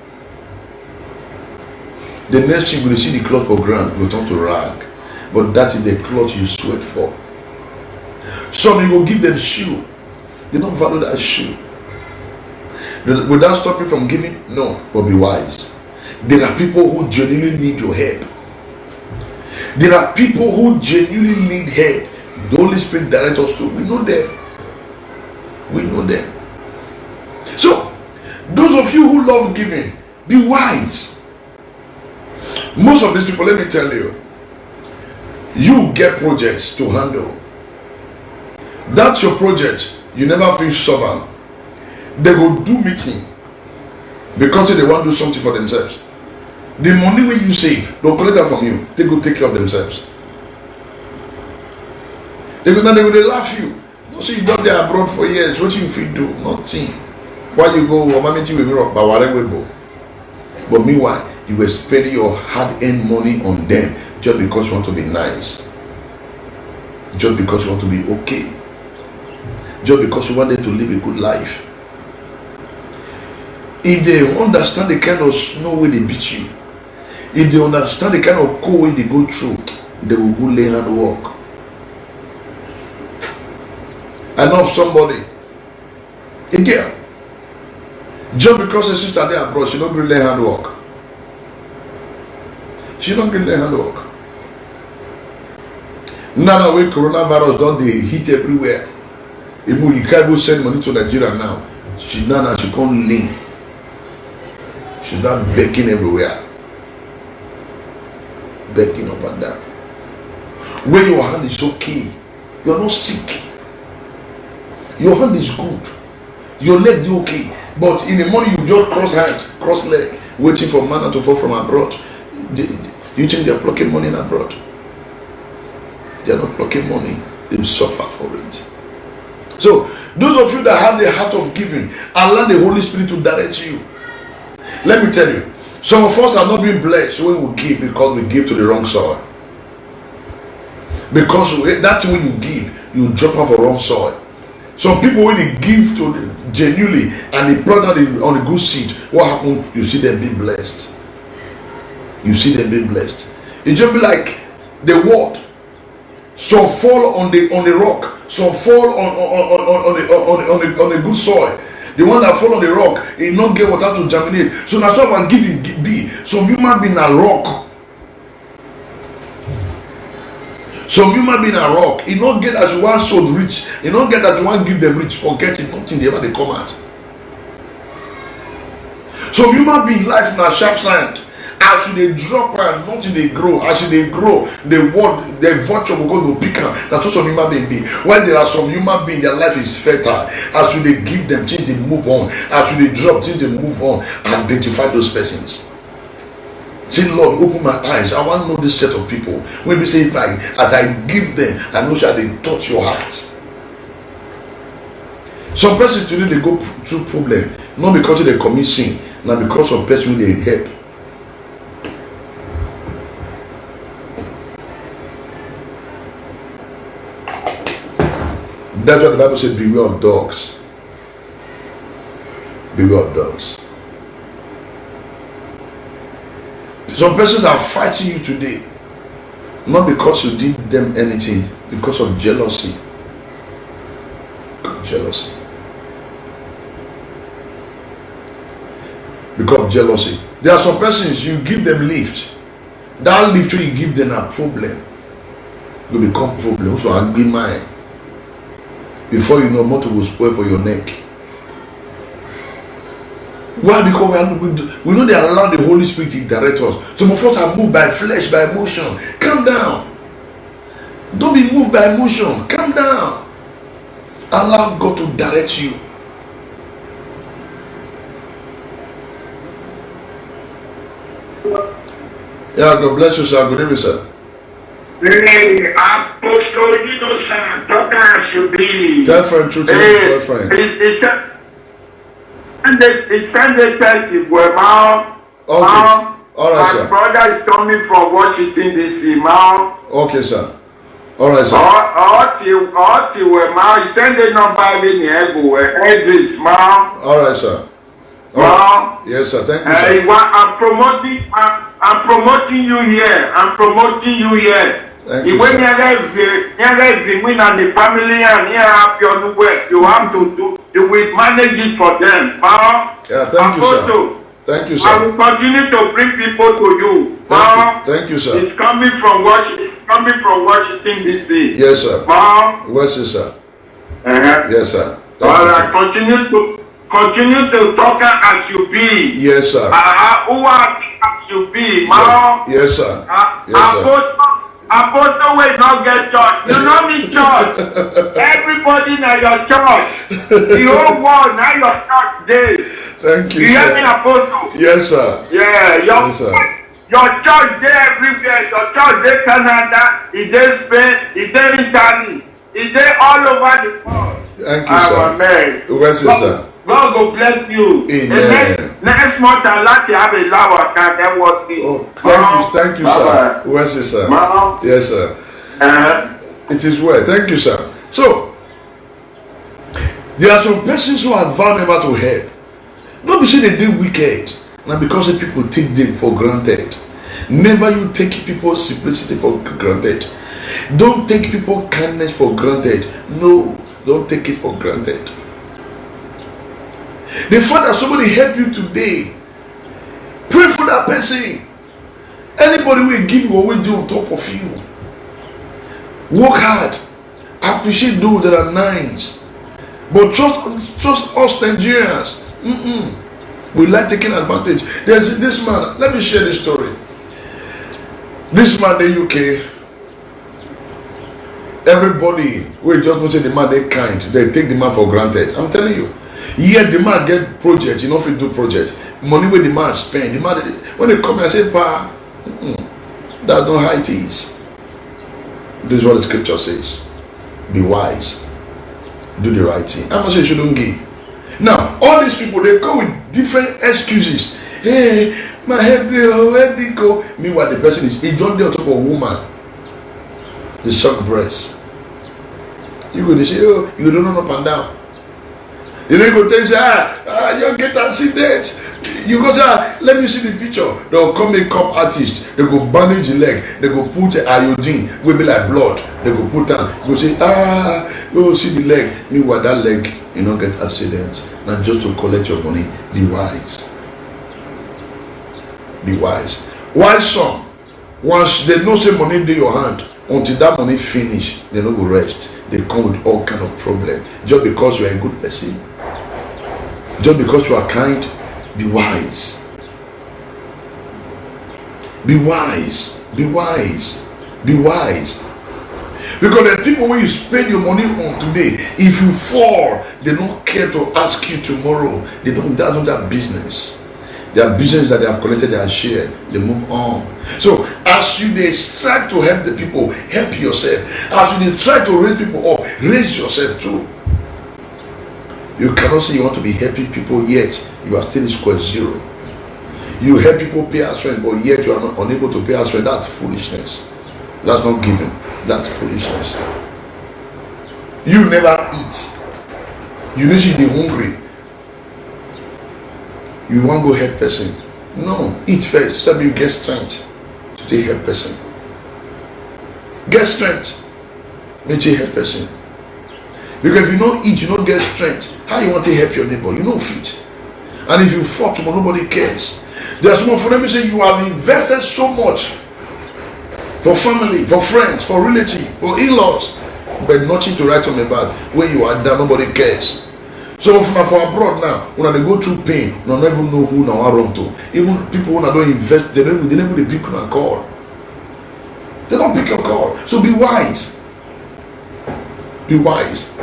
The next thing you will see the cloth for ground will turn to rag. But that is the cloth you sweat for. Some you will give them shoe. They don't value that shoe. Will that stop you from giving? No, but be wise. There are people who genuinely need your help. There are people who genuinely need help. The Holy Spirit directs us to. We know them. We know them. So, those of you who love giving, be wise. Most of these people, let me tell you, you get projects to handle. That's your project. You never finish solving. They will do meeting because they want to do something for themselves. The money when you save, they'll collect that from you. They go take care of themselves. They will laugh you. No, see you done there abroad for years. What you feel do? Nothing. Why you go? But meanwhile, you were spending your hard-earned money on them just because you want to be nice. Just because you want to be okay. Just because you want them to live a good life. If they understand the kind of snow way they beat you, if they understand the kind of cold way they go through, they will go lay hand work. I know of somebody, a girl, just because her sister there abroad, she don't really lay hand work. She don't really lay hand work. Now when coronavirus don't they hit everywhere. If you can't go send money to Nigeria now, she can't lean. She's not begging everywhere. Begging up and down. When your hand is okay, you are not sick. Your hand is good. Your leg is okay. But in the morning you just cross hand, cross leg, waiting for manna to fall from abroad. You think they are plucking money in abroad? They are not plucking money. They will suffer for it. So, those of you that have the heart of giving, allow the Holy Spirit to direct you. Let me tell you, some of us are not being blessed when we give because we give to the wrong soil. Because that's when you give, you drop off a wrong soil. Some people, when they give to genuinely and they plant on the good seed, what happens? You see them be blessed. You see them be blessed. It just be like the word. Some fall on the rock. Some fall on the good soil. The one that fall on the rock, it not get water to germinate. So that's what I'm giving be. Some human being a rock. Some human being a rock. It not get as you want sold rich. It not get as you want give them rich. Forget it. Nothing they ever they come out. Some human being life in a sharp sand. As you they drop and nothing they grow. As you they grow, the word, the virtue will go to pick up. That's what some human being be. When there are some human being, their life is fertile. As you they give them, things they move on. As you they drop, things they move on. Identify those persons. Say, Lord, open my eyes. I want to know this set of people. When we say, if as I give them, I know shall they touch your heart. Some persons today they go through problem, not because they commit sin, not because of person they help. That's what the Bible says, beware of dogs. Beware of dogs. Some persons are fighting you today, not because you did them anything, because of jealousy. Jealousy. Because of jealousy. There are some persons, you give them lift. That lift you give them a problem. You become problem. So angry mind. Before you know, motor will spoil for your neck. Why? Because we know they allow the Holy Spirit to direct us. Some of us are moved by flesh, by emotion. Calm down. Don't be moved by emotion. Calm down. Allow God to direct you. Yeah, God bless you, sir. Good evening, sir. Hey, Apostle, you know, sir, talker should be. Tell friend, truth, boyfriend. It's Sunday festival, where my brother is coming from Washington DC, ma. Okay, sir. All right, sir. All where ma, send the number in the address, ma. All right, sir. Ma. Yes, sir. Thank you, sir. I'm promoting you here. I'm promoting you here. Thank you, when sir. you win and the family and you have your work, you have to do. You will manage it for them, ma. Yeah, thank you, sir. Thank you, sir. I will continue to bring people to you. Thank you, sir. It's coming from Washington DC. Yes, sir. Where's it, sir? Yes, sir. All right, continue to talk as you be. Yes, sir. Who are as you be, ma? Yes, sir. Yes, sir. Apostle will not get church. You know me, church. Everybody now your church. The whole world now your church day. Thank you, You sir. hear me, Apostle? Yes, sir. Yeah, Yes, sir. your church day everywhere. Your church day Canada, it day Spain, it day Italy, it day all over the world. Thank you, sir. Amen. Where's it, sir? God will bless you. Amen. Next month I'd like to have a love account. That was it. Oh, thank you, sir. Where's it, sir? Yes, sir. It is well. Thank you, sir. So, there are some persons who are vulnerable to help. Not because they do wicked, not because people take them for granted. Never you take people's simplicity for granted. Don't take people's kindness for granted. No, don't take it for granted. The fact that somebody help you today, pray for that person. Anybody will give you what we do on top of you. Work hard. Appreciate those that are nice. But trust us Nigerians. We like taking advantage. There's this man. Let me share this story. This man in the UK, everybody we just don't say the man they kind. They take the man for granted. I'm telling you. Yet the man get project. You know if you do project, money where the man spend. The man when they come and say, "Pa, that's not how it is." This is what the scripture says. Be wise. Do the right thing. I'm not saying you shouldn't give. Now, all these people, they come with different excuses. Hey, my head go. Meanwhile, the person is, he don't there on top of a woman. The shock breast. You go, they say, oh, you don't know up and down. You then go tell you, you get accident. You go say, let me see the picture. They'll come makeup artist. They go bandage the leg. They go put iodine, will be like blood. They go put on. You go say, go see the leg. Meanwhile, that leg, you don't get accidents. Not just to collect your money. Be wise. Be wise. Why some? Once they don't say money in your hand, until that money finish, they don't go rest. They come with all kind of problem. Just because you are a good person. Just because you are kind, be wise. Be wise. Be wise. Be wise. Because the people when you spend your money on today, if you fall, they don't care to ask you tomorrow. They don't have business. Their business that they have collected their share, they move on. So as you they strive to help the people, help yourself. As you they try to raise people up, raise yourself too. You cannot say you want to be helping people yet you are still in square zero. You help people pay as rent, but yet you are not unable to pay as rent. That's foolishness. That's not giving. That's foolishness. You never eat. You need to be hungry. You want to go help person. No, eat first. So you get strength to take help person. Get strength. Then take help person. Because if you don't eat, you don't get strength. How you want to help your neighbor? You don't fit. And if you fall tomorrow, nobody cares. There's more for them to say you have invested so much for family, for friends, for relatives, for in-laws, but nothing to write home about. When you are there, nobody cares. So for abroad now, when they go through pain, they don't even know who now are wrong to. Even people when they don't invest, they never pick a call. They don't pick a call. So be wise. Be wise.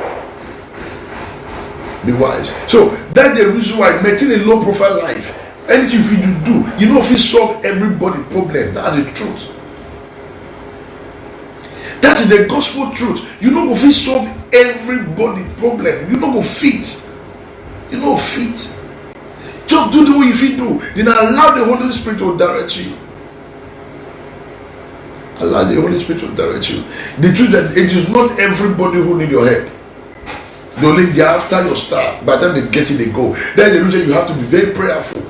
Be wise. So that's the reason why maintaining a low profile life. Anything you do, you know if you solve everybody's problem. That's the truth. That is the gospel truth. You know if you solve everybody's problem. You don't go fit. You know fit. Just do the way you do. Then allow the Holy Spirit to direct you. Allow the Holy Spirit to direct you. The truth that it is not everybody who need your help. They only they after your star. By the time they get it, they go. Then the reason you have to be very prayerful.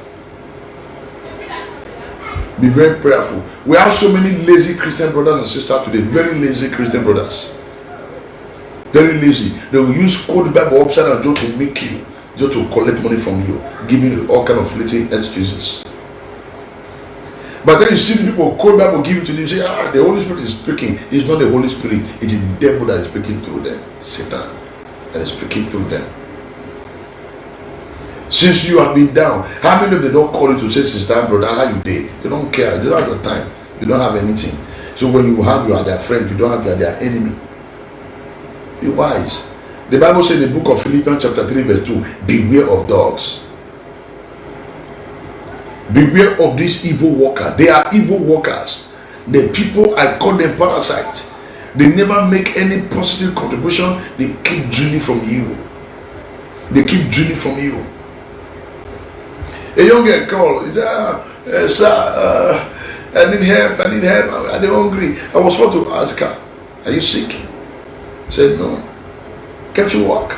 Be very prayerful. We have so many lazy Christian brothers and sisters today. Very lazy Christian brothers. Very lazy. They will use code Bible upside down just to make you, just to collect money from you, giving you all kind of fleeting excuses. But then you see the people code Bible give it to you, you say, the Holy Spirit is speaking. It's not the Holy Spirit, it's the devil that is speaking through them. Satan that is speaking through them. Since you have been down, how many of them don't call you to say, sister, brother, how you did? They don't care, they don't have the time, you don't have anything. So when you have, you are their friend. If you don't have, you are their enemy. Be wise. The Bible says in the book of Philippians chapter 3 verse 2, beware of dogs. Beware of these evil workers. They are evil workers. The people, I call them parasites. They never make any positive contribution. They keep drilling from you. They keep drilling from you. A young girl called, he said, sir, I need help, I'm hungry. I was about to ask her, are you sick? She said, no. Can't you walk?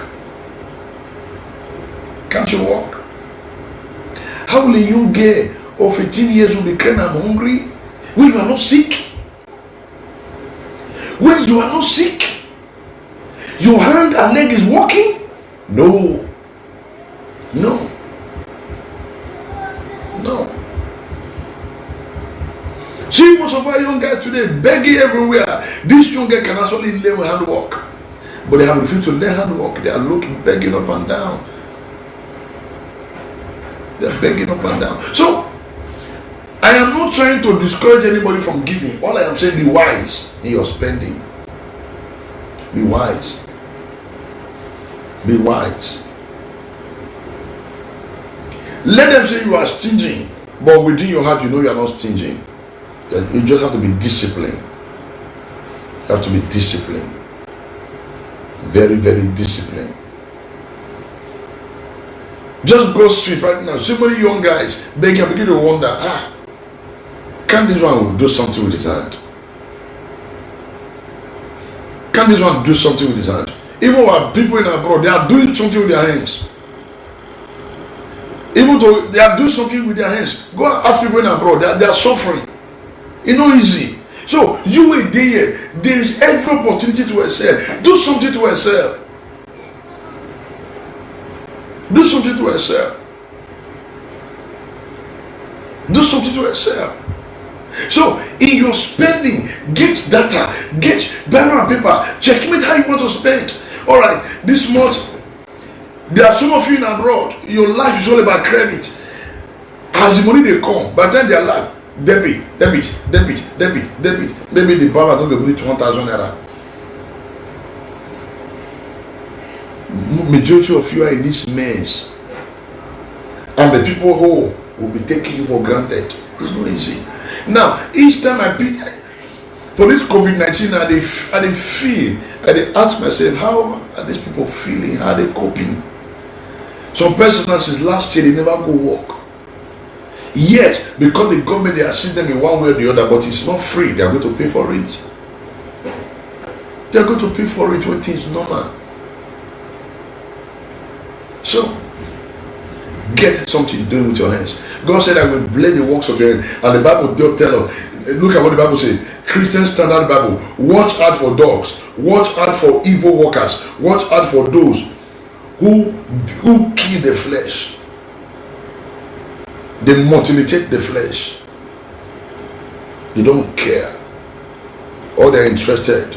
Can't you walk? How will a young girl of 15 years will be crying, I'm hungry, when you are not sick? When you are not sick, your hand and leg is working? No. No. No. See most of our young guys today begging everywhere. This young girl can actually learn handwork, but they have refused to learn handwork. They are looking, begging up and down. They're begging up and down. So I am not trying to discourage anybody from giving. All I am saying, be wise in your spending. Be wise. Be wise. Let them say you are stingy, but within your heart you know you are not stingy. You just have to be disciplined. You have to be disciplined. Very, very disciplined. Just go straight right now. So many young guys, they can begin to wonder, can this one do something with his hand? Can this one do something with his hand? Even while people in abroad, they are doing something with their hands. Even though they are doing something with their hands. Go and ask people in abroad, they are suffering. It's not easy. So you wait there. There is every opportunity to excel. Do something to excel. Do something to excel. Do something to excel. So in your spending, get data, get pen and paper, checkmate how you want to spend. All right, this month there are some of you in abroad. Your life is all about credit. As the money they come, by the time they are like debit. Maybe the power don't give you 1,000 naira. Majority of you are in this mess, and the people who will be taking you for granted. It's not easy. Now, each time I pick for this COVID-19, I ask myself, how are these people feeling? How are they coping? Some persons since last year they never go work. Yet, because the government they assist them in one way or the other, but it's not free. They are going to pay for it. They are going to pay for it when things normal. So, get something doing with your hands. God said, I will bless the works of your hands. And the Bible don't tell us. Look at what the Bible says. Christian Standard Bible. Watch out for dogs. Watch out for evil workers. Watch out for those who kill the flesh. They mutilate the flesh. They don't care. All they're interested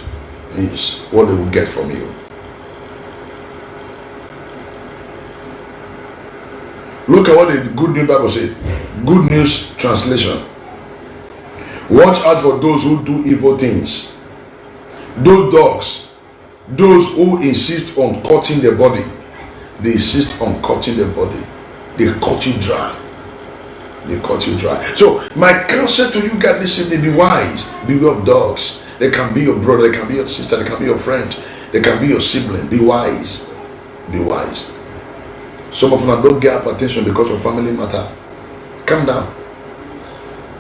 is what they will get from you. Look at what the Good News Bible says. Good News Translation. Watch out for those who do evil things. Those dogs. Those who insist on cutting the body. They insist on cutting the body. They cut you dry. They cut you dry. So my counsel to you guys this evening, be wise. Beware of dogs. They can be your brother. They can be your sister. They can be your friend. They can be your sibling. Be wise. Be wise. Some of them don't get attention because of family matter. Calm down.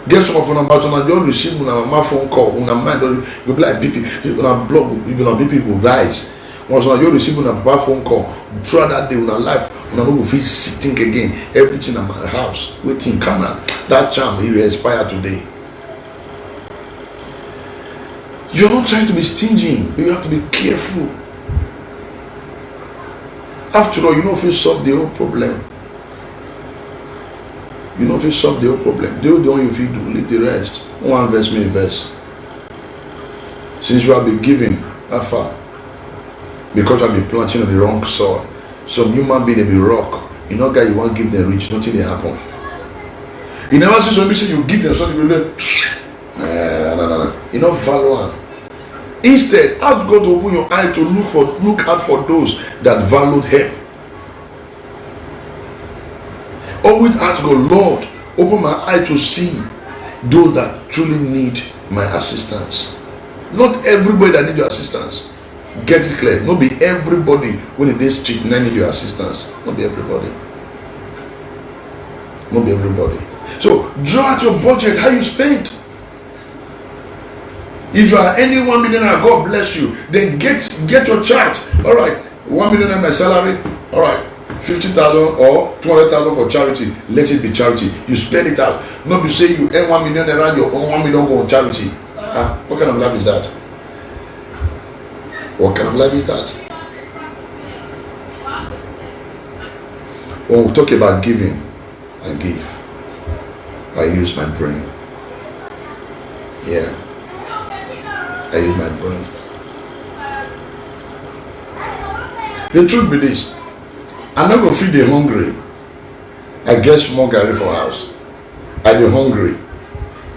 Get some of them about when you receive my phone call, when mind you be like BP, when I blog, even on BP will rise. Once you receive a phone call, throughout that day, when I life, when I don't feel think again, everything in my house, waiting, come on, that charm you expire today. You're not trying to be stingy, you have to be careful. After all, you don't feel solve the whole problem. You don't feel solve the whole problem. Do the one you feel do, leave the rest. One verse may invest. Since you have been giving that far, because I've been planting on the wrong soil. Some human being they be rock. You know, guy, you want to give them rich, nothing they happen. You never see somebody say you give them something, you like, no. You know, value one. Instead, ask God to open your eye to look out for those that valued help. Always ask God, Lord, open my eye to see those that truly need my assistance. Not everybody that need your assistance. Get it clear. Not be everybody when in this street need your assistance. Not be everybody. Not be everybody. So draw out your budget, how you spend. If you are any 1 million, God bless you. Then get your chart. All right, 1 million my salary. All right, 50,000 or 200,000 for charity. Let it be charity. You spend it out. Not be say you earn 1 million around your own 1 million go on charity. What kind of life is that? What kind of life is that? When we talk about giving, I give. I use my brain. Yeah. I use my brain. The truth be this, I'm not going to feed the hungry. I get small garri for house. I dey hungry.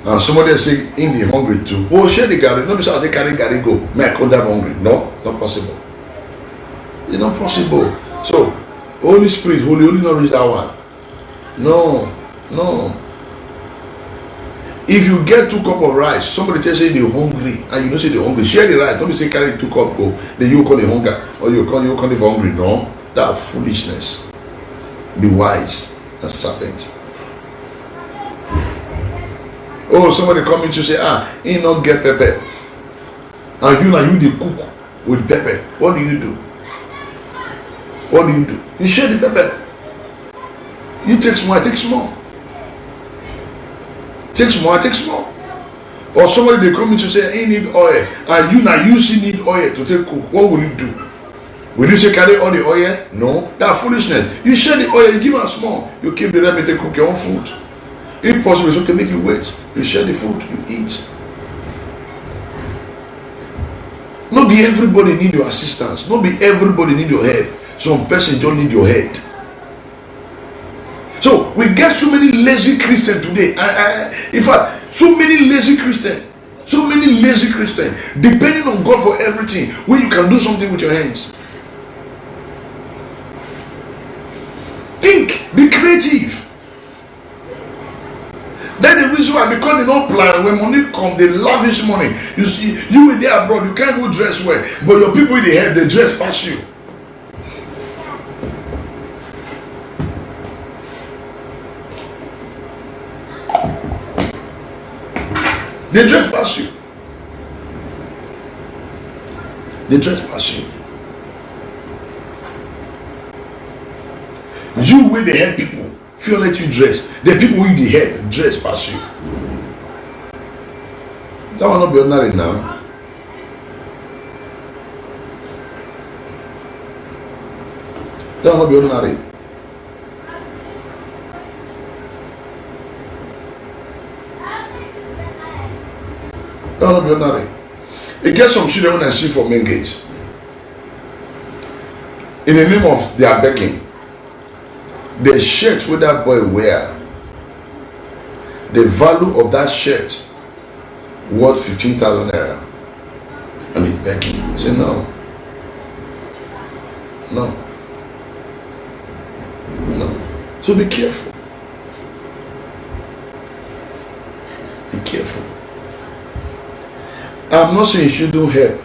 And somebody say in the hungry too. Oh, share the garri. No be say I say carry garri go. May I come down hungry? No, not possible. It's not possible. So, Holy Spirit, holy not reach that one. No, no. If you get 2 cups of rice, somebody tells you they're hungry, and you don't say they're hungry, share the rice. Don't be say carry 2 cups go. Then you call the hunger, or you call the hungry. No, that's foolishness. Be wise and serpent. Oh, somebody coming to say, he not get pepper, and you the cook with pepper. What do you do? What do you do? You share the pepper. You take small, I take small. Take small, I take small. Or somebody they come in to say, he need oil, and you still need oil to take cook. What will you do? Will you say carry all the oil? No, that's foolishness. You share the oil, you give us small. You keep the rest, you cook your own food. If possible, it's okay, make you wait. You share the food, you eat. Not be everybody need your assistance. Not be everybody need your help. Some person don't need your head. So we get so many lazy Christians today. In fact, so many lazy Christians. So many lazy Christians depending on God for everything when you can do something with your hands. Think, be creative. That's the reason why, because they don't plan. When money come, they lavish money. You see, you in there abroad, you can't go dress well, but your people in the head, they dress past you. They dress past you. They dress past you. You with the head people feel let you dress. The people with the head dress past you. That will not be ordinary now. That will not be ordinary. That will not be ordinary. It gets some children when I see for main gate. In the name of their begging, the shirt with that boy wear, the value of that shirt worth 15,000 naira, and he's begging. I say no, no. So be careful. Be careful. I'm not saying you shouldn't help.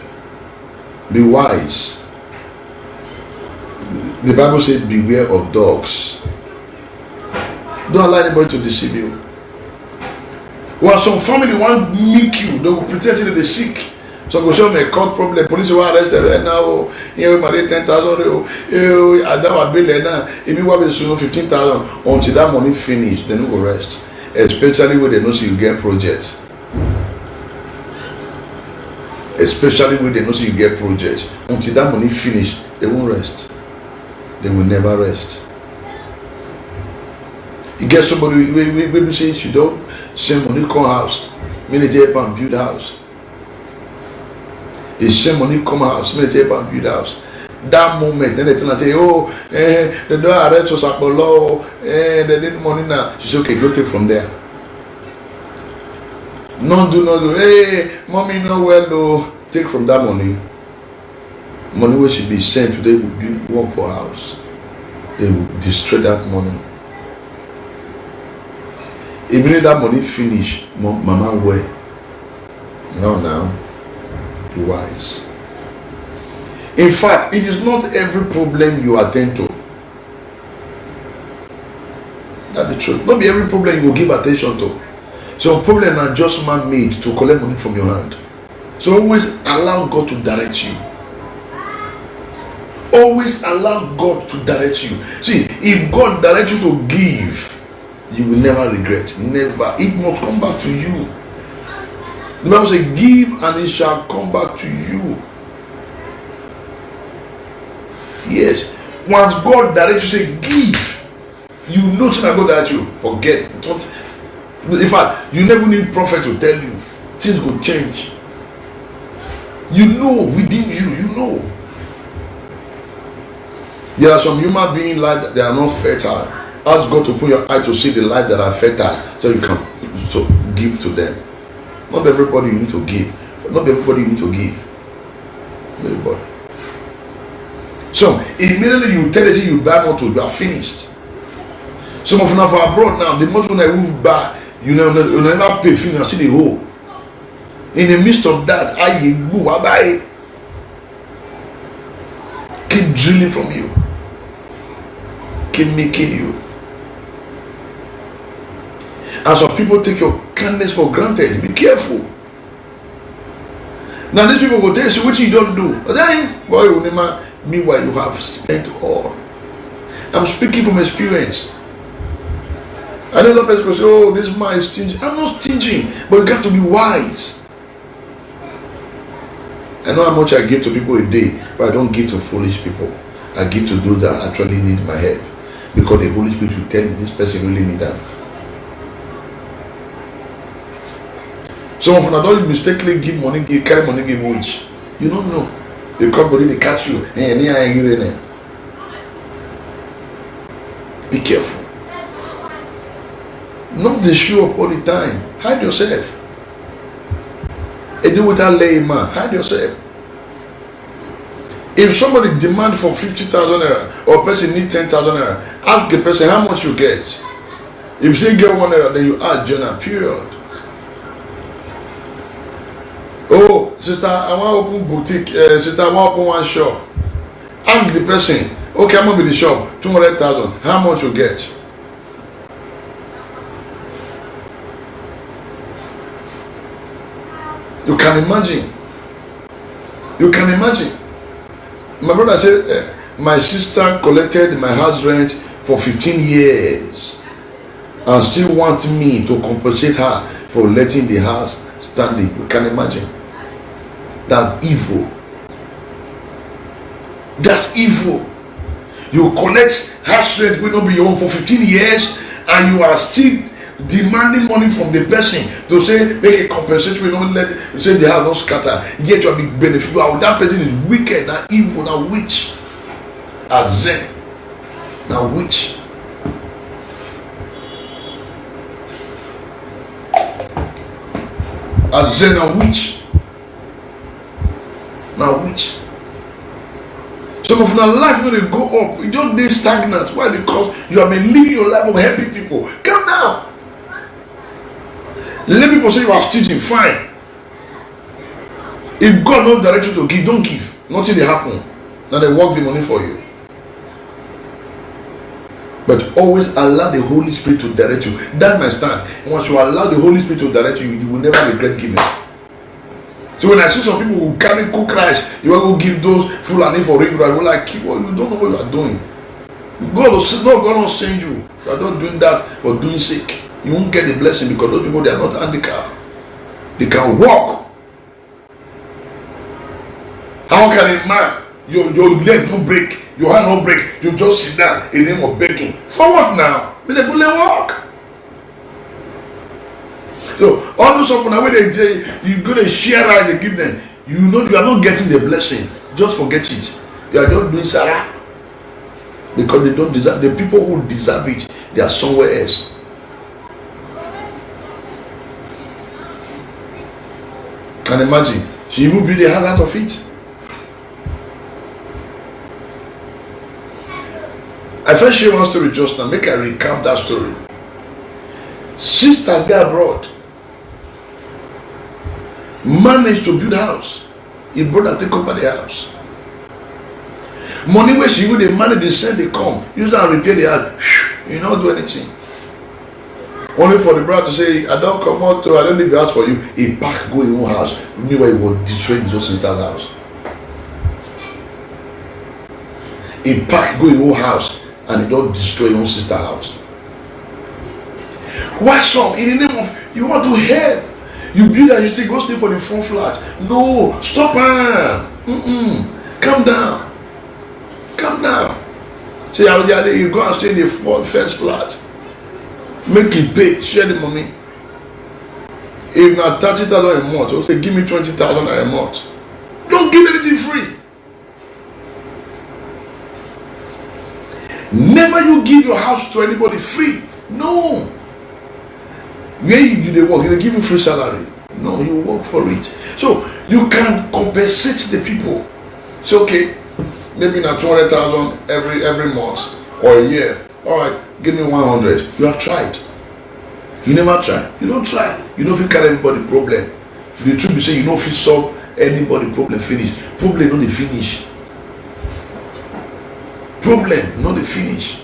Be wise. The Bible says, beware of dogs. Don't allow anybody to deceive you. Well, some family want meet you. They will pretend that they're sick. So go show me a court problem. Police will arrest them right now. Here we marry 10,000. I don't bill now. If you want to 15,000 until that money finish, then you go rest. Especially when they know you get projects. Especially when they know you get projects. Until that money finish, they won't rest. They will never rest. You get somebody we say you don't send money come house, minute help and build house. You send money come house, minute help and build house. That moment, then they tell you, oh, they don't arrest us at law, they need money now. She said, okay, go take from there. No do, hey, mommy no well no, take from that money. Money which should be sent today will be work for house. They will destroy that money. Immediately that money finish, mama well. Now, be wise. In fact, it is not every problem you attend to. That's the truth. Not be every problem you will give attention to. Some problems are just man-made to collect money from your hand. So always allow God to direct you. Always allow God to direct you. See, if God directs you to give, you will never regret. Never. It must come back to you. The Bible says, give and it shall come back to you. Yes. Once God directs you, say, give. You know nothing God directs you. Forget. In fact, you never need prophet to tell you. Things will change. You know within you, you know. There are some human beings like that, they are not fertile. Ask God to put your eye to see the life that are fertile, so you can give to them. Not everybody you need to give. Not everybody you need to give. Not everybody. So immediately you tell us you buy more to, you are finished. Some of them for abroad now, the most when I move back, you never pay finish, see the whole. In the midst of that, I buy. Keep drilling from you. Keep making you. And some people take your kindness for granted. Be careful. Now these people will tell you what you don't do. Boy, meanwhile you have spent all. I'm speaking from experience. I don't know people say, oh, this man is stingy. I'm not stingy, but you got to be wise. I know how much I give to people a day, but I don't give to foolish people. I give to those that actually need my help. Because the Holy Spirit will tell me this person really need that. Some of them don't mistakenly give money, carry money, give wage. You don't know. They come body, they catch you. Be careful. Not the show up all the time. Hide yourself. A day without laying man, hide yourself. If somebody demand for 50,000 naira or a person need 10,000 naira, ask the person how much you get. If they get 1 naira, then you add journal, period. Oh, sister, I want to open boutique. Sister, I want to open one shop. Ask the person, okay, I'm going to be the shop, 200,000. How much you get? You can imagine. You can imagine. My brother said, my sister collected my house rent for 15 years and still wants me to compensate her for letting the house standing. You can imagine. That's evil. That's evil. You collect house rent will not be your own for 15 years and you are still demanding money from the person to say make a compensation, we don't let say the house not scatter, yet you are being beneficial. That person is wicked, now evil, now witch, as zen, now witch. As zen, now witch, now witch. Some of your life when they go up, you don't stay stagnant. Why? Because you have been living your life of helping people. Come now. Let people say you are stealing, fine. If God not direct you to give, don't give. Nothing will happen. Now they work the money for you. But always allow the Holy Spirit to direct you. That's my stand. Once you allow the Holy Spirit to direct you, you will never regret giving. So when I see some people who carry cook rice, you will go give those full and for ring rice. Like, keep what you don't know what you are doing. God will not change you. You are not doing that for doing sake. You won't get the blessing because those people, they are not handicapped. They can walk. How can a man, your leg don't break, your hand don't break, you just sit down in the name of begging? For what now? May they go and walk. So all those stuff now when they say you go to share rice, they give them, you know you are not getting the blessing. Just forget it. You are just doing Sarah. Because they don't deserve, the people who deserve it, they are somewhere else. Can imagine. She even build a house out of it. I first share one story just now. Make I recap that story. Sister go abroad. Managed to build a house. His brother take over the house. Money where she go, they manage, they send, they come. Use that and repair the house. You don't do anything. Only for the brother to say, I don't come out to, I don't leave the house for you. He back go in your house. Meanwhile, he will destroy his own sister's house. He back go in your house and he don't destroy your own sister's house. Why some? In the name of, you want to help. You build and you say, go stay for the front flat. No, stop her. Calm down. Calm down. Say, you go and stay in the first flat. Make it pay, share the money. If not 30,000 a month, or say give me 20,000 a month. Don't give anything free. Never you give your house to anybody free. No. Where you do the work, they give you free salary. No, you work for it. So you can compensate the people. Say, okay, maybe not 200,000 every month or a year. All right, give me 100. You have tried. You never try. You don't try. You don't feel carry everybody problem. The truth be say you don't feel solve anybody problem finish. Problem not the finish. Problem not the finish.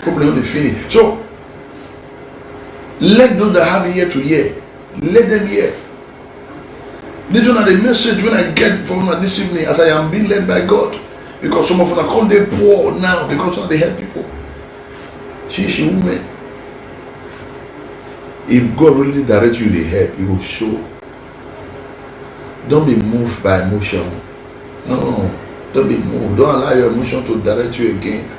Problem not the finish. So let those that have ear to hear, let them hear. This one are the message when I get from this evening as I am being led by God. Because some of them are come they poor now because they help people. She woman. If God really direct you the help, He will show. Don't be moved by emotion. No, don't be moved. Don't allow your emotion to direct you again.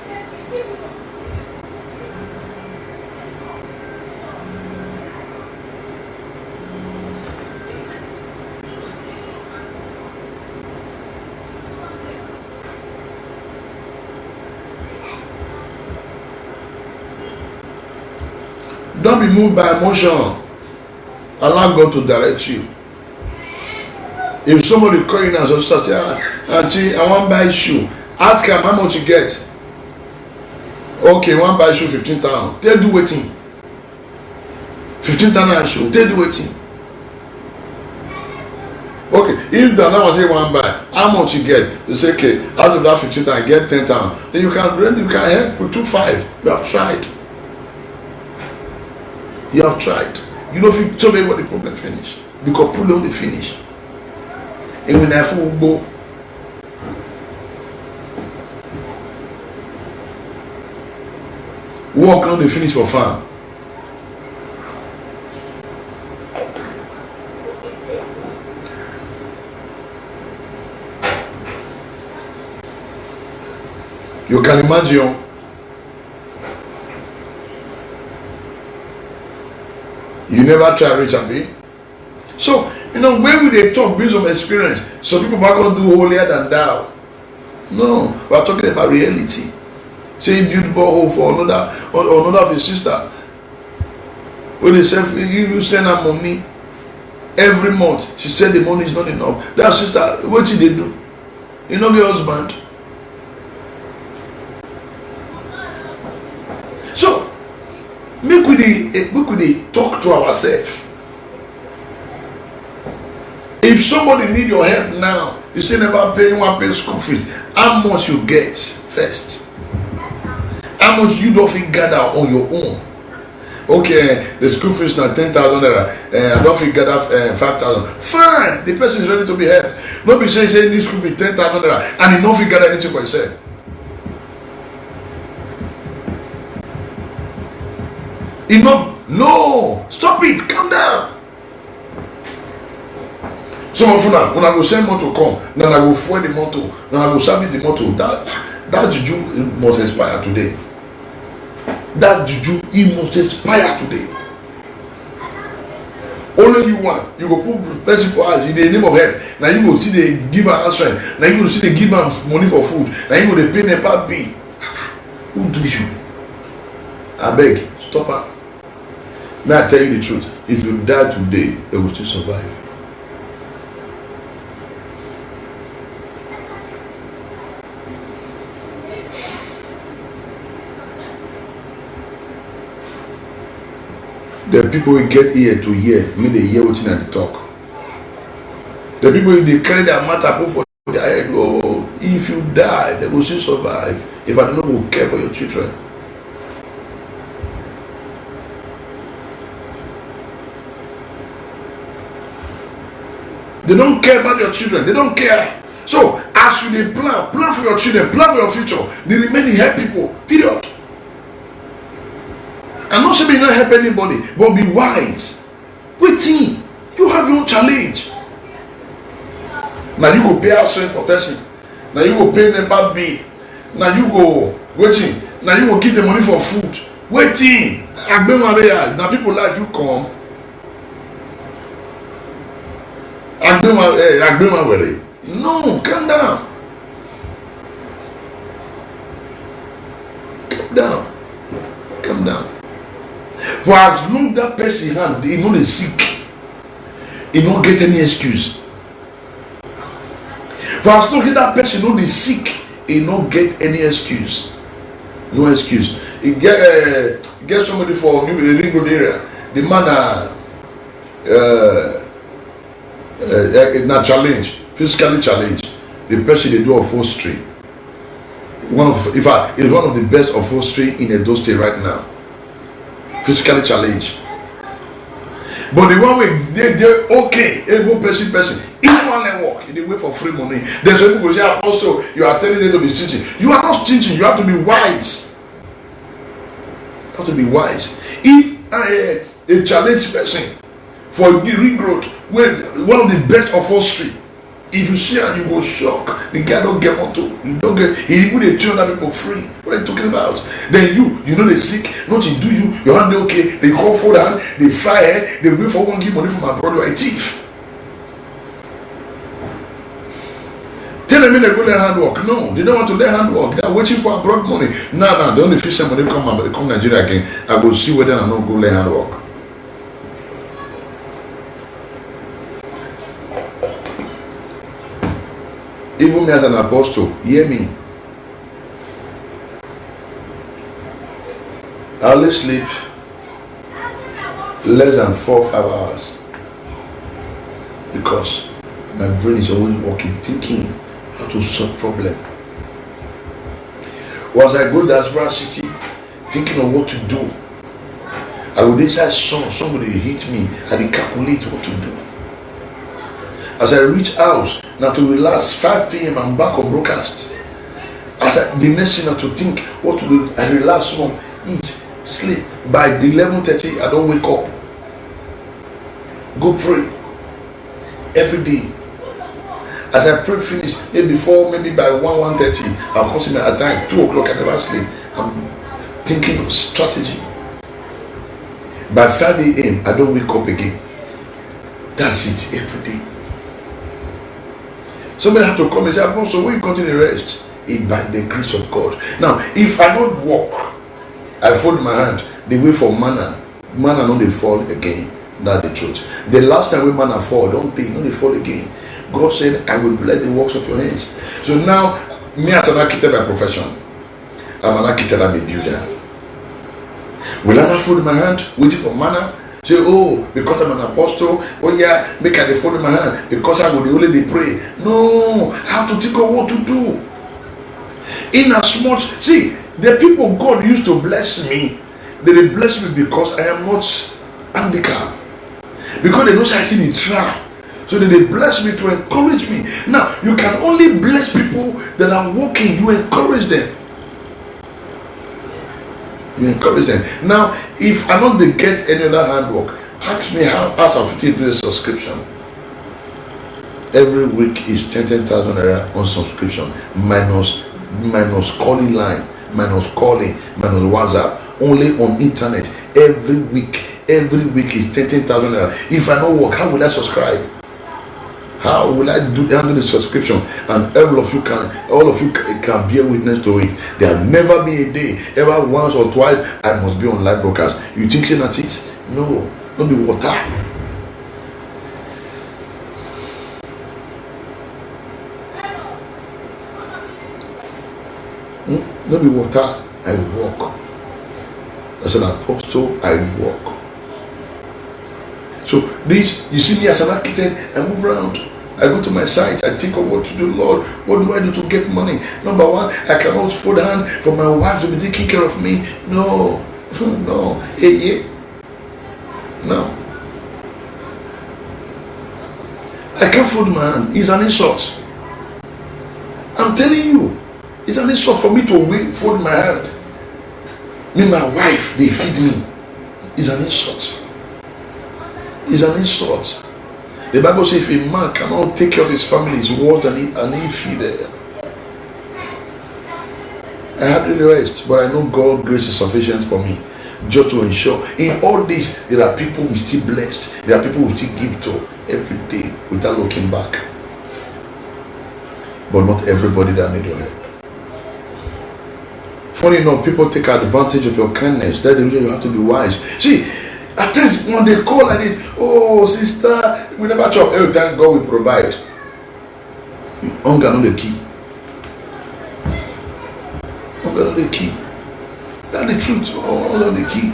Don't be moved by emotion. Allow God to direct you. If somebody call you now and say, Auntie, I want to buy shoe. Ask him how much you get. Okay, I want to buy shoe 15,000. They do waiting. 15,000 shoe. They do waiting. Okay, if the other one say one buy, how much you get? You say, okay, out of that 15,000, I get 10,000. Then you can help with 2,500. You have tried. You have tried. You don't feel tell me what the problem finish. Because problem only finish. And when I go, work on the finish for fun. You can imagine. You never try reach and be. So, when we talk based on experience, some people are going to do holier than thou. No, we are talking about reality. Say you build borehole for another of his sister. When they say you send her money every month, she said the money is not enough. That sister, what did they do? You know your husband. So make we talk to ourselves. If somebody need your help now, you say never pay school fees. How much you get first? How much you don't fit gather on your own? Okay, the school fees now 10,000 naira. I don't fit gather 5,000. Fine, the person is ready to be helped. Not be saying need school fees 10,000 naira and he don't fit gather anything for himself. No, stop it, calm down. Some of you now, when I go send motor come, then I go fuel the motor, then I go service the motor. That juju must expire today. That juju, it must expire today. Only you want, you go put person for us in the name of help. Now you go see the give her strength. Now you go see the give her money for food. Now you go the pay NEPA bill. Who do you? I beg, stop her. May I tell you the truth? If you die today, you will still survive. The people will get ear to hear, me they hear what they talk. The people they carry their matter put for their head. Oh, if you die, they will still survive. If I don't know who care for your children. They don't care about your children. They don't care. So as you plan for your children, plan for your future. The remaining help people. Period. I'm not saying you don't help anybody, but be wise. Waiting. You have your own challenge. Now you go pay house rent for person. Now you go pay NEPA bill. Now you go waiting. Now you go give the money for food. Waiting. Now people like you come. No, calm down. down. Calm down. For as long that person hand, he know they sick, he don't get any excuse. For as long as that person know they sick, he don't get any excuse. No excuse. He get somebody for New Ring Road area. The man na challenge, physically challenged. The person they do upholstery. In fact, is one of the best upholstery in Edo State right now. Physically challenged. But the one way they're okay, able person, even one they work, they wait for free money. There's some people say, Apostle, you are telling them to be teaching. You are not teaching, you have to be wise. You have to be wise. If a challenged person for Ring Road, when one of the best upholstery, if you see her, you go shock. The guy don't get motor. You don't get. He put a 200 people free. What are you talking about? Then you know they sick. Nothing do you. Your hand they okay. They call for hand. They fly head. They wait for one give money from my brother. A thief. Tell them they go learn handwork. No, they don't want to learn handwork. They are waiting for abroad money. No. The only fish money come Nigeria again. I go see whether I not go learn handwork. Even me as an apostle, hear me. I only sleep less than 4-5 hours because my brain is always working, thinking how to solve problem. Once I go to Diaspora City, thinking of what to do, I would inside somebody hit me, I will calculate what to do. As I reach house, now to relax, 5 p.m. I'm back on broadcast. The next thing I to think what to do, I relax some, eat, sleep. By 11:30, I don't wake up. Go pray every day. As I pray finish, maybe by 1:30, I'll come to me at time, 2 o'clock, I never sleep. I'm thinking of strategy. By 5 a.m., I don't wake up again. That's it every day. Somebody have to come and say, Apostle, will you continue to rest? It by the grace of God. Now, if I don't walk, I fold my hand, they wait for manna. Manna not they fall again. That's the truth. The last time we manna fall, don't they fall again. God said, I will bless the works of your hands. So now, me as an architect by profession, I'm an architect, I'm a builder. Will I not fold my hand, waiting for manna? Say, oh, because I'm an apostle, oh yeah, make I fold my hand, because I will only pray. No, I have to think of what to do. In as much, see, the people God used to bless me, they bless me because I am not handicapped. Because they know I see the trap. So they bless me to encourage me. Now, you can only bless people that are walking, you encourage them. You encourage them. Now, if I don't get any other handwork, ask me how out of 15 days subscription. Every week is 10,000 naira on subscription, minus calling line, minus calling, minus WhatsApp, only on internet. Every week is 10,000 naira. If I don't work, how will I subscribe? How will I handle the subscription? And all of you can bear witness to it. There will never be a day, ever once or twice, I must be on live broadcast. You think that's it? No, not be water. Not be water. I walk. As an apostle, I walk. So this, you see me as an architect, I move around. I go to my site, I think of what to do, Lord. What do I do to get money? Number one, I cannot fold hand for my wife to be taking care of me. No. No. I can't fold my hand. It's an insult. I'm telling you, it's an insult for me to fold my hand. Me, my wife, they feed me. It's an insult. It's an insult. The Bible says if a man cannot take care of his family, his words and he feed them. I hardly rest, but I know God's grace is sufficient for me just to ensure. In all this, there are people we still blessed. There are people we still give to every day without looking back. But not everybody that need your help. funny enough, people take advantage of your kindness. That's the reason you have to be wise. See, at times when they call like this, oh sister, we never chop. Oh, thank God we provide. Hunger not the key. Hunger not the key. That's the truth. Hunger not the key.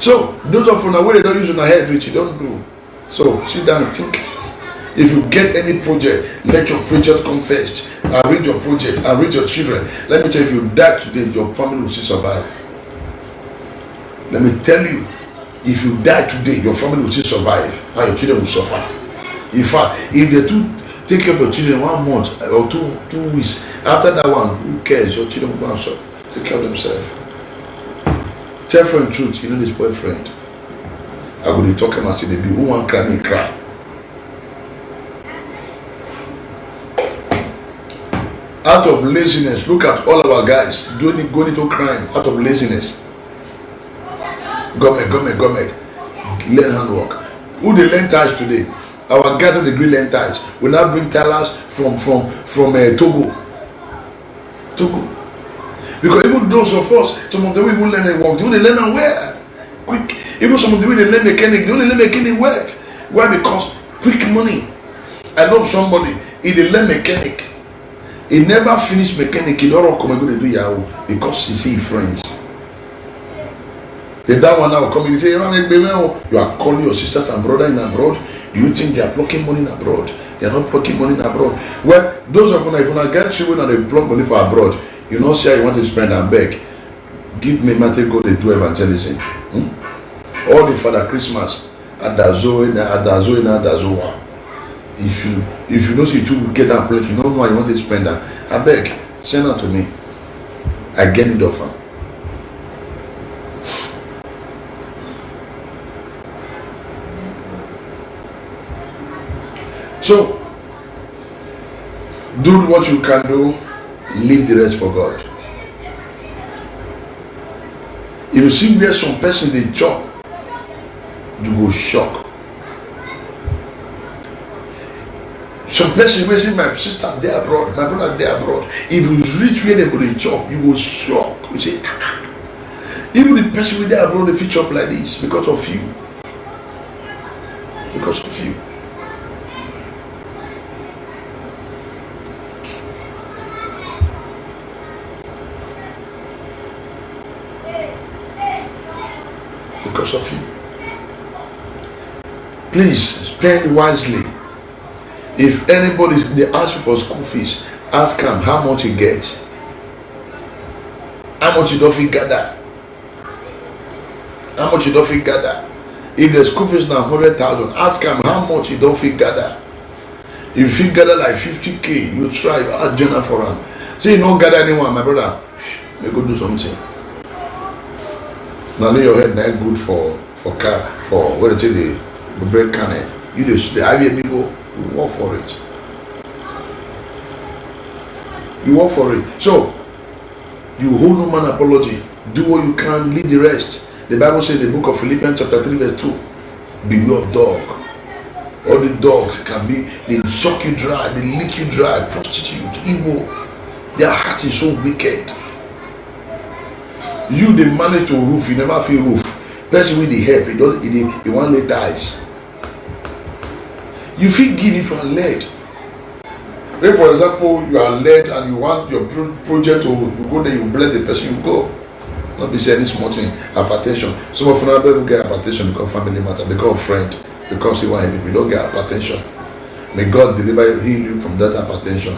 So those of you now where they don't use your head, which you don't do. So sit down and think. If you get any project, let your project come first. Arrange your project, arrange your children. Let me tell you, if you die today, your family will still survive. Let me tell you, if you die today, your family will still survive, and your children will suffer. In fact, if they do take care of your children 1 month or two weeks, after that one, who cares? Your children will go and take care of themselves. Tell friend truth, you know this boyfriend. I go to talk about it, they be who want cry, me cry. Out of laziness, look at all our guys going into crime out of laziness. Government, learn handwork. Who they learn ties today? Our guys on the green learn ties. We now bring tellers from Togo. Because even those of us, some of the people learn their work, they only learn and where? Quick. Even some of the people they learn mechanic, they only learn mechanic work. Why? Because quick money. I know somebody, if they learn mechanic, he never finish mechanic, he don't come and go to do Yahoo because he see friends. The that one now come and say, you are calling your sisters and brother in abroad. Do you think they are plucking money in abroad? They are not plucking money in abroad. Well, those of you, if you get children and they pluck money for abroad, you know, say you want to spend and beg. Give me money, go they do evangelism. All the Father Christmas at Adazoa. If you know you to get that plate, you don't know why you want to spend that. I beg, send that to me. I get it off. So do what you can do, leave the rest for God. If you see where some person they chop, you go shock. Some person will say, my sister there abroad, my brother there abroad. If you reach where they go to chop, you go shock. You say, even the person with there abroad, if you chop like this, because of you. Because of you. Because of you. Please spend wisely. If anybody they ask you for school fees, ask them how much you get, how much you don't feel gather, how much you don't feel gather. If the school fees now 100,000, ask them how much you don't feel gather. If you feel gather like 50k, you try you ask Jenna for them. Say you don't gather anyone, my brother. May go do something. Now lay your head not good for car for what they say the break can. You the IBM people. You work for it. You work for it. So, you hold no man apology. Do what you can, leave the rest. The Bible says in the book of Philippians chapter 3 verse 2, beware of dog. All the dogs can be, they suck you dry, they lick you dry, prostitute, evil. Their heart is so wicked. You they manage to roof, you never feel roof. Person with the help, he won't lay ties. You feel give if you are led. If for example you are led and you want your project to you go there, you bless the person, you go. Not be saying any small thing, hypertension. Some of you people get hypertension because family matter, because friend, because you want help. You don't get hypertension. May God deliver you, heal you from that hypertension.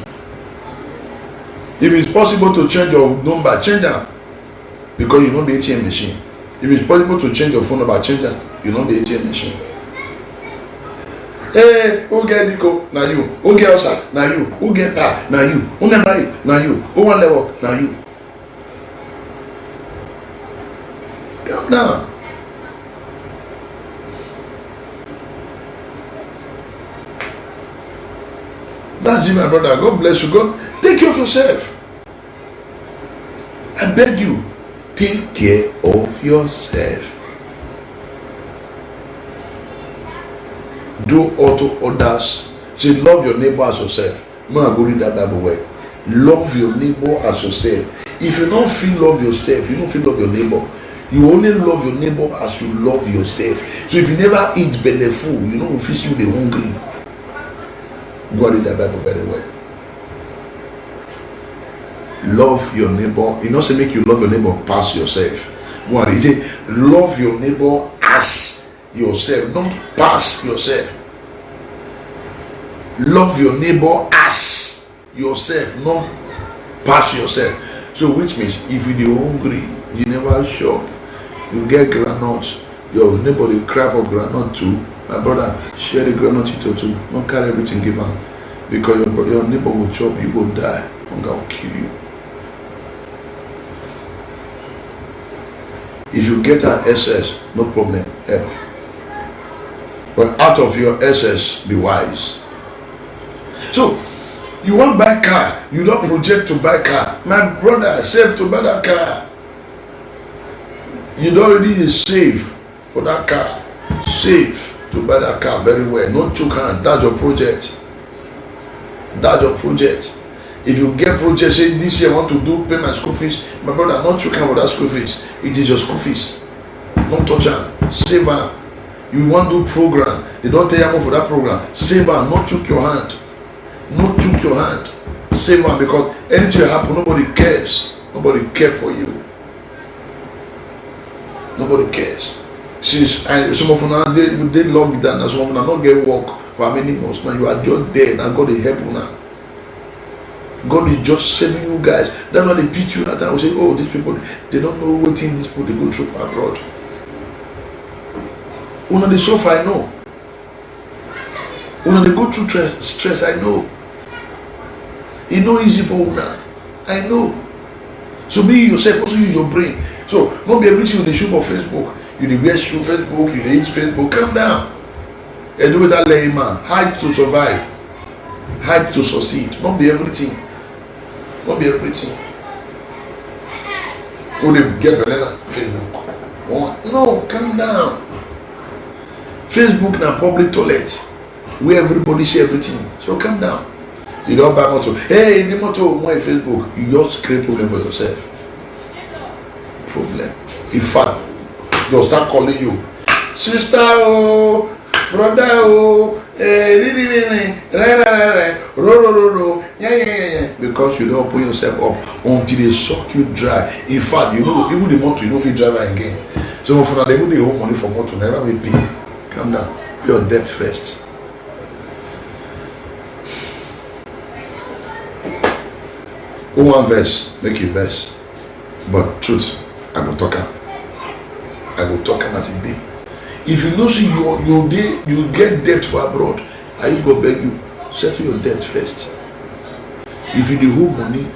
If it's possible to change your number, change them. Because you know the ATM machine. If it's possible to change your phone number, change them. You know the ATM machine. Hey, who get Nico? Now you. Who get outside? Now you. Who get back? Now you. Who never you? Now you. Who want level? Now you. Calm down. That's it, my brother. God bless you. God, take care of yourself. I beg you, take care of yourself. Do unto others. Say, love your neighbor as yourself. No, I go read that Bible way. Love your neighbor as yourself. If you don't feel love yourself, you don't feel love your neighbor. You only love your neighbor as you love yourself. So if you never eat belly full, you know if you the hungry. Go read the Bible very well. Love your neighbor. You know, say make you love your neighbor past yourself. What is it? Love your neighbor as yourself, not past yourself. Love your neighbor as yourself, not past yourself. So which means if you are hungry, you never shop, you get granuts, your neighbor will cry for granite too. My brother, share the granite too. Don't carry everything, give am. Because your neighbor will chop, you will die. Hunger will kill you. If you get an SS, no problem, help. But out of your SS, be wise. So, you want to buy car, you don't project to buy car. My brother, save to buy that car. You don't really save for that car. Save to buy that car very well. Not choke hand, that's your project. That's your project. If you get project, say this year I want to pay my school fees, my brother, not choke hand for that school fees. It is your school fees. Don't touch hand. Save hand. You want to do program, they don't tell you more for that program. Save hand, not choke your hand. Not choke your hand. Save hand, because anything that happen, nobody cares. Nobody cares for you. Nobody cares. Since some of them they lock down, and some of them not get work for many months. Now you are just there, and God will help you now. God is just saving you guys. That's why they pitch you at time. We say, oh, these people, they don't know what thing these people they go through abroad. When they suffer, I know. When they go through stress, I know. It's not easy for una. I know. So be yourself, also use your brain. So not be everything you dey show for Facebook. You dey wear shoe Facebook, you dey eat Facebook. Calm down. And do without layman. Hide to survive. Hide to succeed. Not be everything. Not be everything. When they get banana Facebook. No, calm down. Facebook na public toilet where everybody share everything. So calm down. You don't buy motor. Hey, the motor on Facebook. You just create problem for yourself. Problem. In fact, they'll start calling you sister, oh, brother, oh, yeah. Because you don't put yourself up until they suck you dry. In fact, you know, even the motor, you don't feel driver again. So for now, they will hold money for motor, never be pay. Calm down. Pay your debt first. One verse, make it verse. But truth, I go talk am. I go talk am as it be. If you know see you get debt for abroad, I will go beg you, settle your debt first. If you dey hold money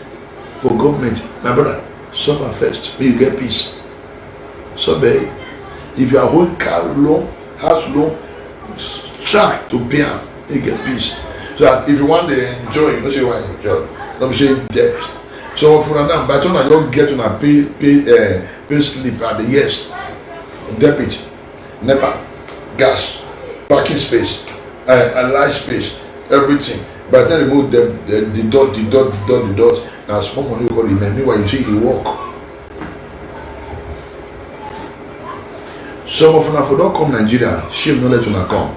for government, my brother, suffer first, may you get peace. Suffer. If you are holding car loan, house loan, try to pay am, may you get peace. So that if you want to enjoy, you know say why enjoy. Don't be saying debt. So for now, by the time I don't get on a pay slip at the yes, debit, NEPA, gas, parking space, light space, everything. By the time they move them, the dot, now small money will remember. Meanwhile, you see the work. Some of them for don't come Nigeria, shame not let you come.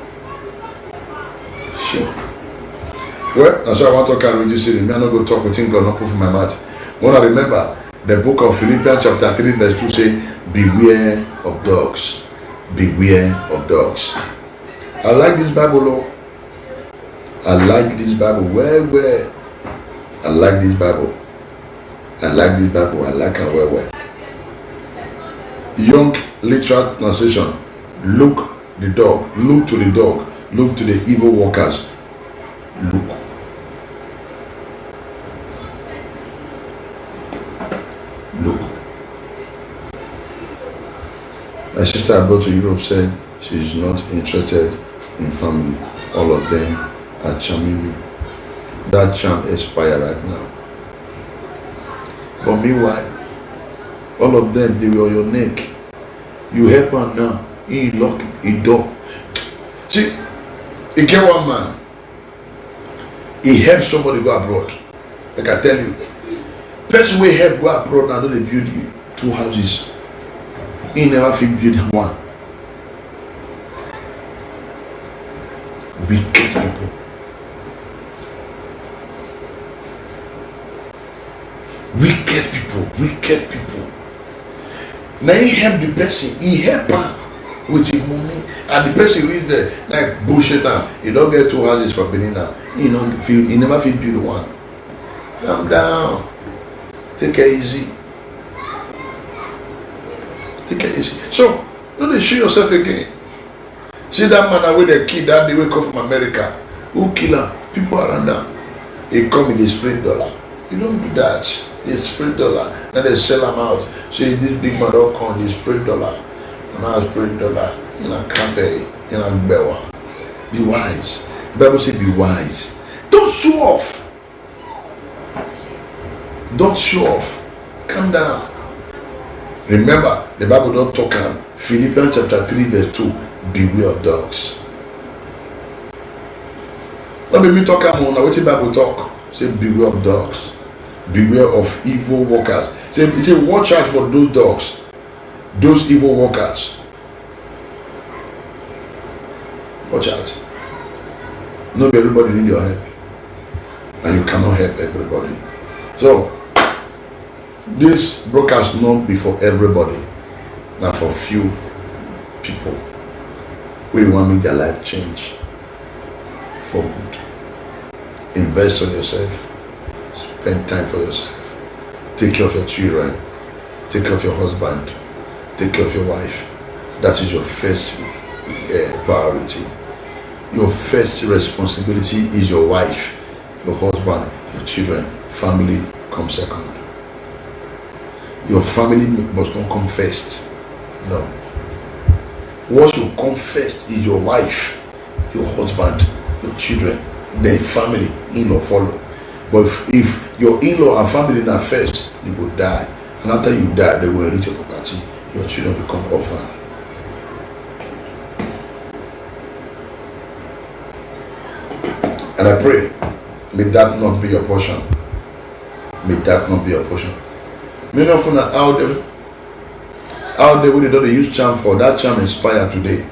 Shame. Well, that's why I want to carry with you. See, me I not go talk with him, God not put in my mouth. When I remember the book of Philippians chapter 3 verse 2 say, beware of dogs. Beware of dogs. I like this Bible, Lord. I like this Bible well. I like this Bible. I like this Bible. I like it well. Young literal translation. Look the dog. Look to the dog. Look to the evil workers. Look. My sister I brought to Europe said she is not interested in family. All of them are charming me. That charm expires right now. But meanwhile, all of them, they were on your neck. You help her now. He lock a door. See, he get one man. He helped somebody go abroad. Like I tell you, person wey help go abroad now, don't they build you 2 houses? He never fit build one. Wicked people. Wicked people. Wicked people. Now he help the person. He help her with his money, and the person reach there like bullshit am. He don't get 2 houses for Benin now. He never fit build one. Calm down. Take it easy. Take it easy. So, no, they show yourself again. See that man with the kid that they wake up from America. Who kill him? People around them. He come in the spray dollar. You don't do that. They spray dollar. Then they sell them out. See this big man don't come, they spray dollar. And now spray dollar. In a cranberry. In a bewa. Be wise. The Bible says be wise. Don't show off. Don't show off. Calm down. Remember, the Bible don't talk on Philippians chapter 3 verse 2. Beware of dogs. Let me talk about now. What the Bible talk? Say beware of dogs. Beware of evil workers. Say watch out for those dogs. Those evil workers. Watch out. Not everybody need your help. And you cannot help everybody. So this broadcast not be for everybody. Not for few people. We want to make their life change for good. Invest on yourself. Spend time for yourself. Take care of your children. Take care of your husband. Take care of your wife. That is your first priority. Your first responsibility is your wife, your husband, your children. Family come second. Your family must not come first. No. What should come first is your wife, your husband, your children, then family, in-law follow. But if your in-law and family are first, you will die. And after you die, they will reach your property. Your children become orphan. And I pray, may that not be your portion. May that not be your portion. Many of you are out there where they don't use charm for that charm inspire today.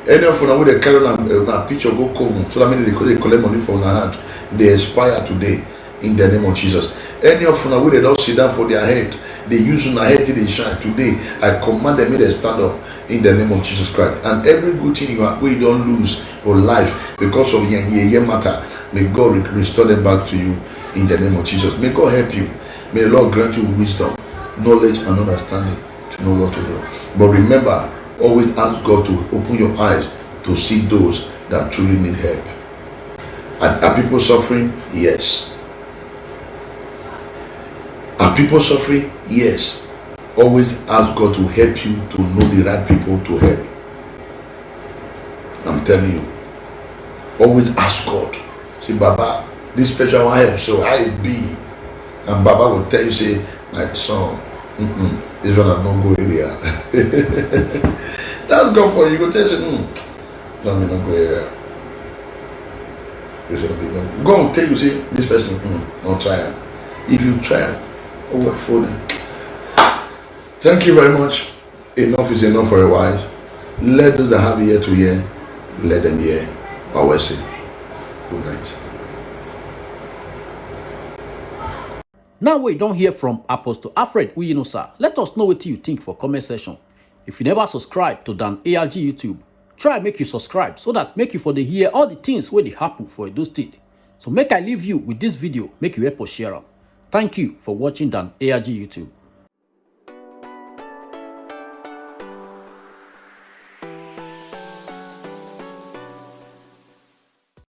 Any of them where they carry a picture go cover so that means they collect money from their hand, they inspire today in the name of Jesus. Any of them where they don't sit down for their head, they use on their head till they shine. Today I command them to stand up in the name of Jesus Christ. And every good thing you are, we don't lose for life because of your matter, may God restore them back to you in the name of Jesus. May God help you. May the Lord grant you wisdom, knowledge, and understanding to know what to do. But remember, always ask God to open your eyes to see those that truly need help. Are people suffering? Yes. Are people suffering? Yes. Always ask God to help you to know the right people to help. I'm telling you. Always ask God. Say, Baba, this special one help, so I be. And Baba will tell you, say, my son, this one is not go area. That's God for you. Go tell you, don't be not go area. God will tell you, say, this person, not try it. If you try it, work for them. Thank you very much. Enough is enough for a while. Let those that have ear to hear, let them hear what we say. Good night. Now we don't hear from Apostle Alfred Uyinosa. Let us know what you think for comment section. If you never subscribe to Dan ARG YouTube, try make you subscribe so that make you for the hear all the things where they happen for Edo State. So make I leave you with this video, make you help us share them. Thank you for watching Dan ARG YouTube.